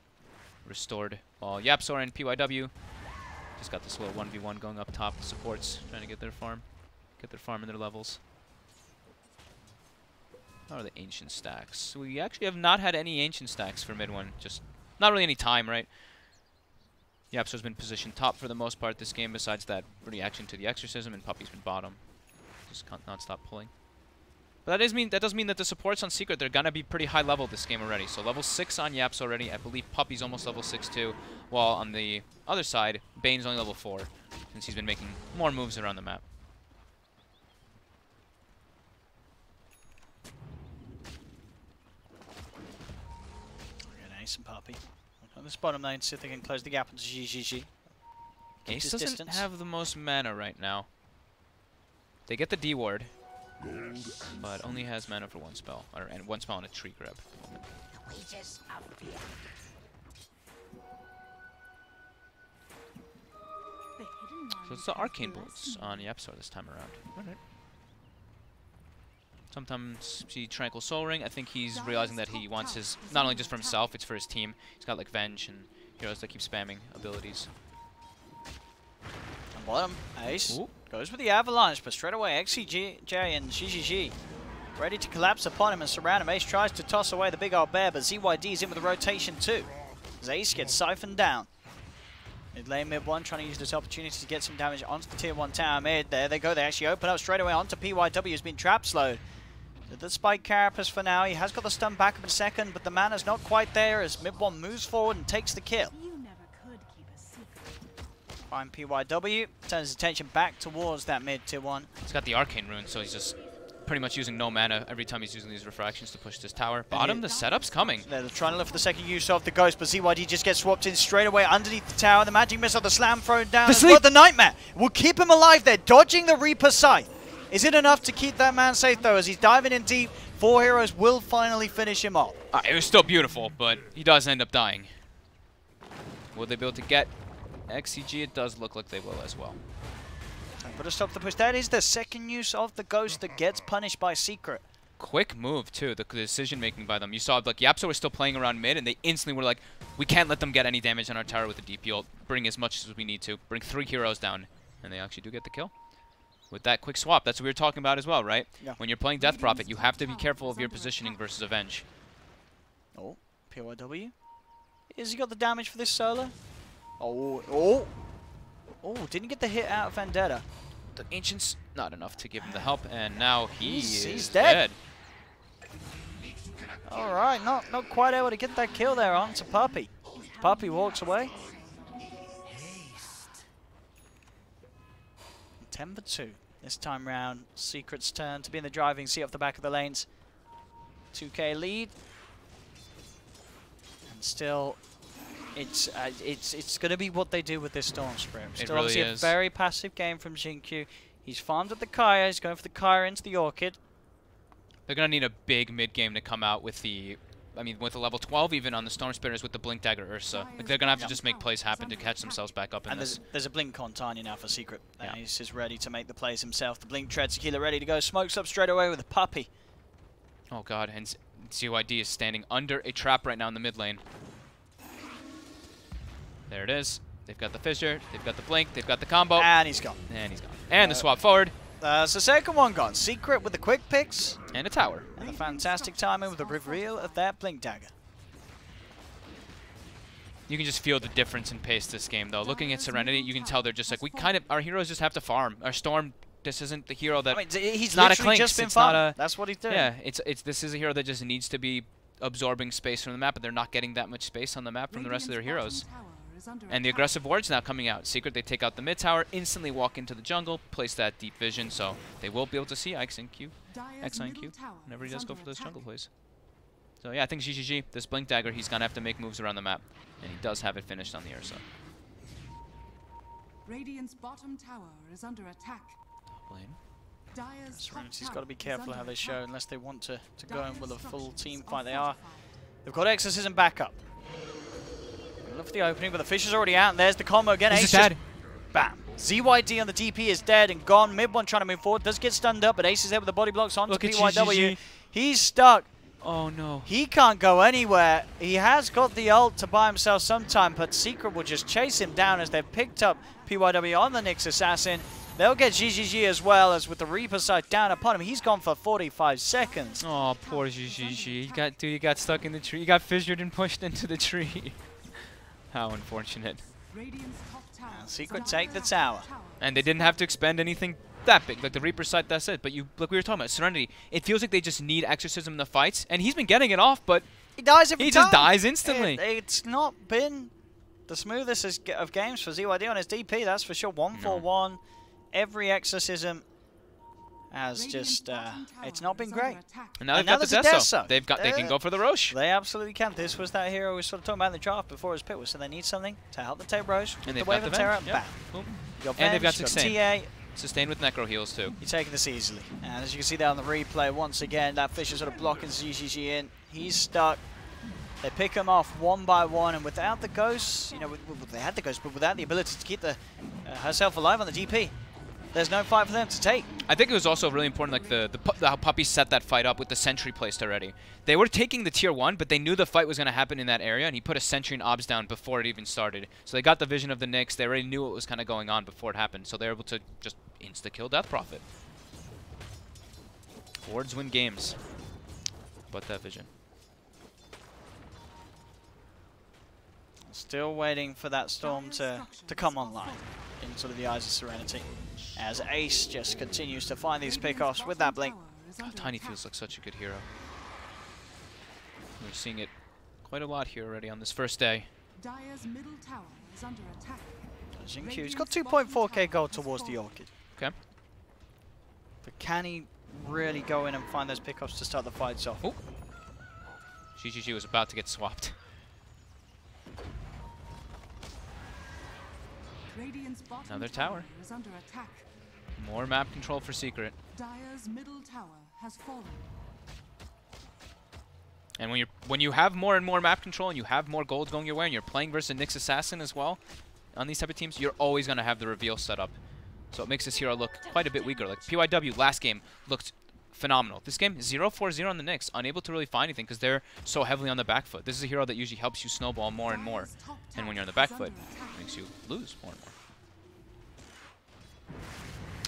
restored. While Yapsaw and PYW just got this little 1v1 going up top. The supports trying to get their farm and their levels. How are the ancient stacks? We actually have not had any ancient stacks for mid one. Just not really any time, right? Yapso's been positioned top for the most part this game, besides that reaction to the Exorcism, and Puppy's been bottom. Just can't not stop pulling. But that does mean that the supports on Secret, they're going to be pretty high level this game already. So level 6 on Yaps already. I believe Puppy's almost level 6 too. While on the other side, Bane's only level 4, since he's been making more moves around the map. Okay, Ace and Puppy. On this bottom lane, see if they can close the gap into GGG. Ace doesn't have the most mana right now. They get the D ward, but only has mana for one spell, and one spell on a tree grab. So it's the arcane bolts on Yapstar this time around. Alright. Sometimes see Tranquil Soul Ring. I think he's realizing that he wants his, not only just for himself, it's for his team. He's got like Venge and heroes that keep spamming abilities. On bottom, Ace Ooh. goes with the Avalanche, but straight away XCJ and GGG ready to collapse upon him and surround him. Ace tries to toss away the big old bear, but ZYD is in with the rotation too, as Ace gets siphoned down. Mid lane, mid one, trying to use this opportunity to get some damage onto the tier 1 tower mid. There they go, they actually open up straight away onto PYW, who's been trap slowed. The spike carapace for now, he has got the stun back up in a second, but the mana's not quite there as mid one moves forward and takes the kill. Fine, PYW turns his attention back towards that mid tier 1. He's got the arcane rune, so he's just pretty much using no mana every time he's using these refractions to push this tower. Bottom, the setup's coming. They're trying to look for the second use of the Ghost, but ZYD just gets swapped in straight away underneath the tower. The magic missile, the slam thrown down. The Nightmare will keep him alive there, dodging the Reaper Scythe. Is it enough to keep that man safe though, as he's diving in deep? 4 heroes will finally finish him off. It was still beautiful, but he does end up dying. Will they be able to get XCG? It does look like they will as well. Put a stop to the push. That is the second use of the Ghost that gets punished by Secret. Quick move too, the decision making by them. You saw like Yapso was still playing around mid, and they instantly were like, we can't let them get any damage on our tower with the DP ult. Bring as much as we need to. Bring 3 heroes down, and they actually do get the kill. With that quick swap, that's what we were talking about as well, right? Yeah. When you're playing Death Prophet, you have to be careful of your positioning versus Avenge. Oh, PYW. Has he got the damage for this solo? Oh, didn't get the hit out of Vendetta. The Ancients, not enough to give him the help, and now he's dead. Alright, not quite able to get that kill there onto Puppy. Puppy walks away. 10-2. This time round, Secret's turn to be in the driving seat off the back of the lanes. 2k lead. And still, it's going to be what they do with this Storm Spirit. Still really obviously is. a very passive game from Jinkyu. He's farmed at the Kaya, he's going for the Kaya into the Orchid. They're going to need a big mid-game to come out with the, with a level 12 even on the Storm Spinners with the Blink Dagger Ursa. Like, they're going to have to just make plays happen to catch themselves back up in and this. there's a Blink on Tanya now for Secret. Yeah. He's just ready to make the plays himself. The Blink Tread Tequila ready to go. Smokes up straight away with a Puppy. Oh god, and ZYD is standing under a trap right now in the mid lane. There it is. They've got the Fissure, they've got the Blink, they've got the combo. And he's gone. And he's gone. And the swap forward. So second one gone. Secret with the quick picks. And a tower. And the fantastic timing with the reveal of that Blink Dagger. You can just feel the difference in pace this game, though. Looking at Serenity, you can tell they're just like, our heroes just have to farm. Our Storm, this isn't the hero that... He's not literally a just been it's not farming. a, That's what he's doing. Yeah, this is a hero that just needs to be absorbing space from the map, but they're not getting that much space on the map from the rest of their heroes. And the aggressive wards now coming out. Secret, they take out the mid tower, instantly walk into the jungle, place that deep vision, so they will be able to see X and Q whenever he does go for those jungle plays. So yeah, I think GGG, this Blink Dagger, he's going to have to make moves around the map, and he does have it finished on the Ursa. Radiant's bottom tower is under attack. Serenity's got to be careful how they show unless they want to go in with a full team fight. They've got Exorcism backup. Look for the opening, but the fish is already out, and there's the combo again. Ace Ace dead. Bam. ZYD on the DP is dead and gone. Mid one trying to move forward. Does get stunned up, but Ace is there with the body blocks on to PYW. He's stuck. Oh no. He can't go anywhere. He has got the ult to buy himself some time, but Secret will just chase him down as they've picked up PYW on the Nyx Assassin. They'll get GGG as well, as with the Reaper sight down upon him. He's gone for 45 seconds. Oh, poor GGG. He got stuck in the tree. He got fissured and pushed into the tree. How unfortunate. And Secret take the tower. And they didn't have to expend anything that big. Like the Reaper site, that's it. But like we were talking about, Serenity, it feels like they just need Exorcism in the fights, and he's been getting it off, but he dies every time. He just dies instantly. It's not been the smoothest of games for ZYD on his DP, that's for sure. 1-4-1. Every Exorcism has just, it's not been great. And now they've got the Deso. They can go for the Roche. They absolutely can. This was that hero we were sort of talking about in the draft before his pick was, so they need something to help the tape Roche. And they've the Wave got of the Terror, Venge. bam. And they've got TA. Sustain. Sustain with Necro heals too. You're taking this easily. And as you can see there on the replay, once again, that Fish is sort of blocking ZGG in. He's stuck. They pick him off one by one, and without the ghosts, you know, they had the ghosts, but without the ability to keep herself alive on the DP, there's no fight for them to take. I think it was also really important, like how Puppy set that fight up with the sentry placed already. They were taking the tier 1, but they knew the fight was going to happen in that area, and he put a sentry and obs down before it even started. So they got the vision of the Nyx. They already knew what was kind of going on before it happened, so they were able to just insta-kill Death Prophet. Wards win games. But that vision. Still waiting for that storm to come online in sort of the eyes of Serenity, as Ace just continues to find these pickoffs with that blink. Oh, Tiny feels like such a good hero. We're seeing it quite a lot here already on this first day. Dire's middle tower is under attack. Xingqiu's got 2.4k gold towards the Orchid. Okay. But can he really go in and find those pickoffs to start the fights off? Oh. GGG was about to get swapped. Another tower. Is under attack. More map control for Secret. Dire's middle tower has fallen. And when you have more and more map control and you have more gold going your way and you're playing versus Nyx Assassin as well on these type of teams, you're always going to have the reveal set up. So it makes this hero look quite a bit weaker. Like PYW last game looked phenomenal. This game 0-4-0 on the Nyx, unable to really find anything because they're so heavily on the back foot. This is a hero that usually helps you snowball more and more. And when you're on the back foot, it makes you lose more and more.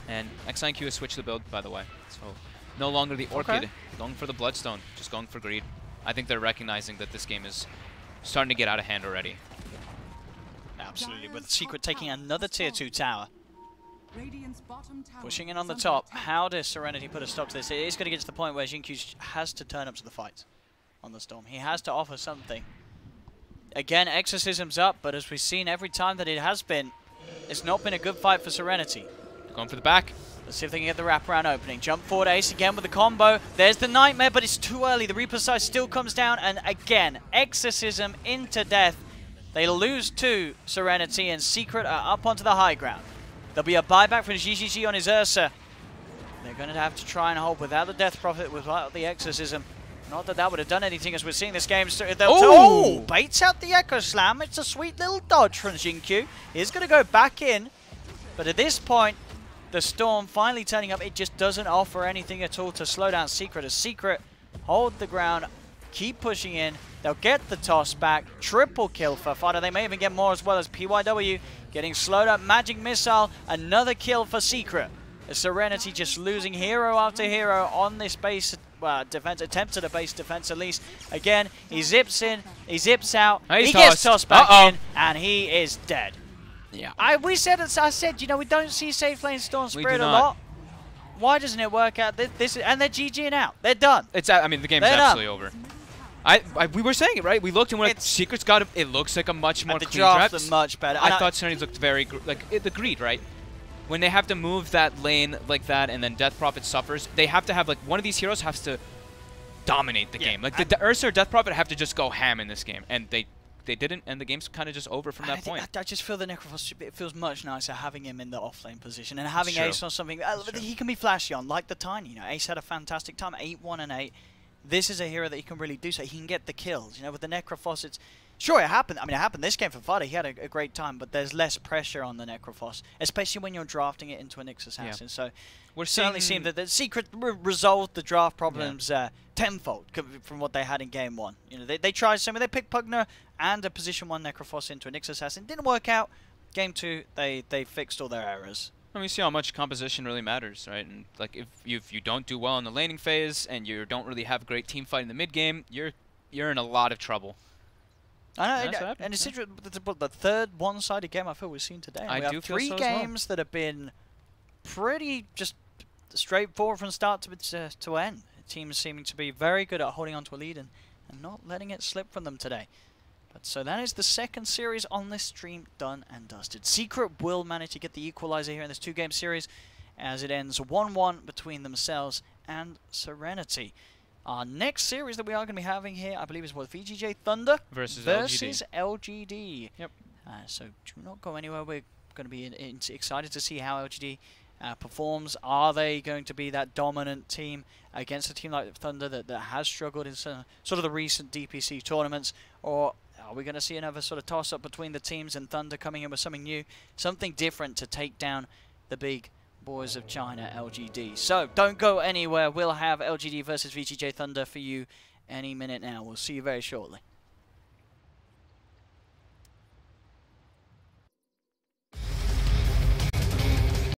And XIQ has switched the build, by the way. So no longer the Orchid, going for the Bloodstone, just going for greed. I think they're recognizing that this game is starting to get out of hand already. Absolutely, with Secret taking another tier 2 tower. Pushing in on the top. How does Serenity put a stop to this? It is going to get to the point where Xingqiu has to turn up to the fight on the Storm. He has to offer something. Again, Exorcism's up, but as we've seen every time that it has been, it's not been a good fight for Serenity. Going for the back. Let's see if they can get the wraparound opening. Jump forward Ace again with the combo. There's the Nightmare, but it's too early. The Reaper size still comes down, and again, Exorcism into death. They lose to Serenity, and Secret are up onto the high ground. There'll be a buyback from GGG on his Ursa. They're going to have to try and hold without the Death Prophet, without the Exorcism. Not that that would have done anything as we're seeing this game. Oh! Baits out the Echo Slam. It's a sweet little dodge from Xingqiu. He's going to go back in, but at this point, the Storm finally turning up. It just doesn't offer anything at all to slow down Secret. As Secret hold the ground, keep pushing in. They'll get the toss back. Triple kill for Fighter. They may even get more as well, as PYW getting slowed up. Magic Missile, another kill for Secret. As Serenity just losing hero after hero on this base defense, attempt at a base defense at least. Again, he zips in, he zips out, he gets tossed back in, and he is dead. Yeah. I said, you know, we don't see safe lane Storm Spirit a lot. Why doesn't it work out? And they're GGing out. They're done. I mean, the game's absolutely over. We were saying it, right? We looked and we're like, Secret's got it looks like a much more clean draft. The much better. I thought Serenity looked very, the greed, right? When they have to move that lane like that and then Death Prophet suffers, they have to have, like, one of these heroes has to dominate the game. Like, the Ursa or Death Prophet have to just go ham in this game. And they didn't, and the game's kind of just over from that point. I just feel the Necrophos, it feels much nicer having him in the offlane position and having Ace on something he can be flashy on, like the Tiny. You know, Ace had a fantastic time, 8-1 and 8. This is a hero that he can really do so. He can get the kills. You know, with the Necrophos, it's sure it happened. I mean, it happened this game for Fighter. He had a great time, but there's less pressure on the Necrophos, especially when you're drafting it into a Nyx Assassin. So we're certainly seeing that the Secret resolved the draft problems tenfold from what they had in game 1. You know, they tried something. They picked Pugner and a position 1 Necrophos into a Nyx Assassin. Didn't work out. Game 2, they fixed all their errors. I mean, you see how much composition really matters, right? And like, if you don't do well in the laning phase and you don't really have a great team fight in the mid game, you're in a lot of trouble. I know, and it's interesting. The third one-sided game I feel we've seen today. We have 3 games that have been pretty just straightforward from start to end. The team is seeming to be very good at holding on to a lead and not letting it slip from them today. But so that is the second series on this stream done and dusted. Secret will manage to get the equalizer here in this 2-game series as it ends 1-1 between themselves and Serenity. Our next series that we are going to be having here, I believe, is what, VGJ Thunder versus LGD. Yep. So do not go anywhere. We're going to be excited to see how LGD performs. Are they going to be that dominant team against a team like Thunder that has struggled in sort of the recent DPC tournaments, or are we going to see another sort of toss-up between the teams and Thunder coming in with something new, something different to take down the big boys of China, LGD? So don't go anywhere. We'll have LGD versus VGJ Thunder for you any minute now. We'll see you very shortly.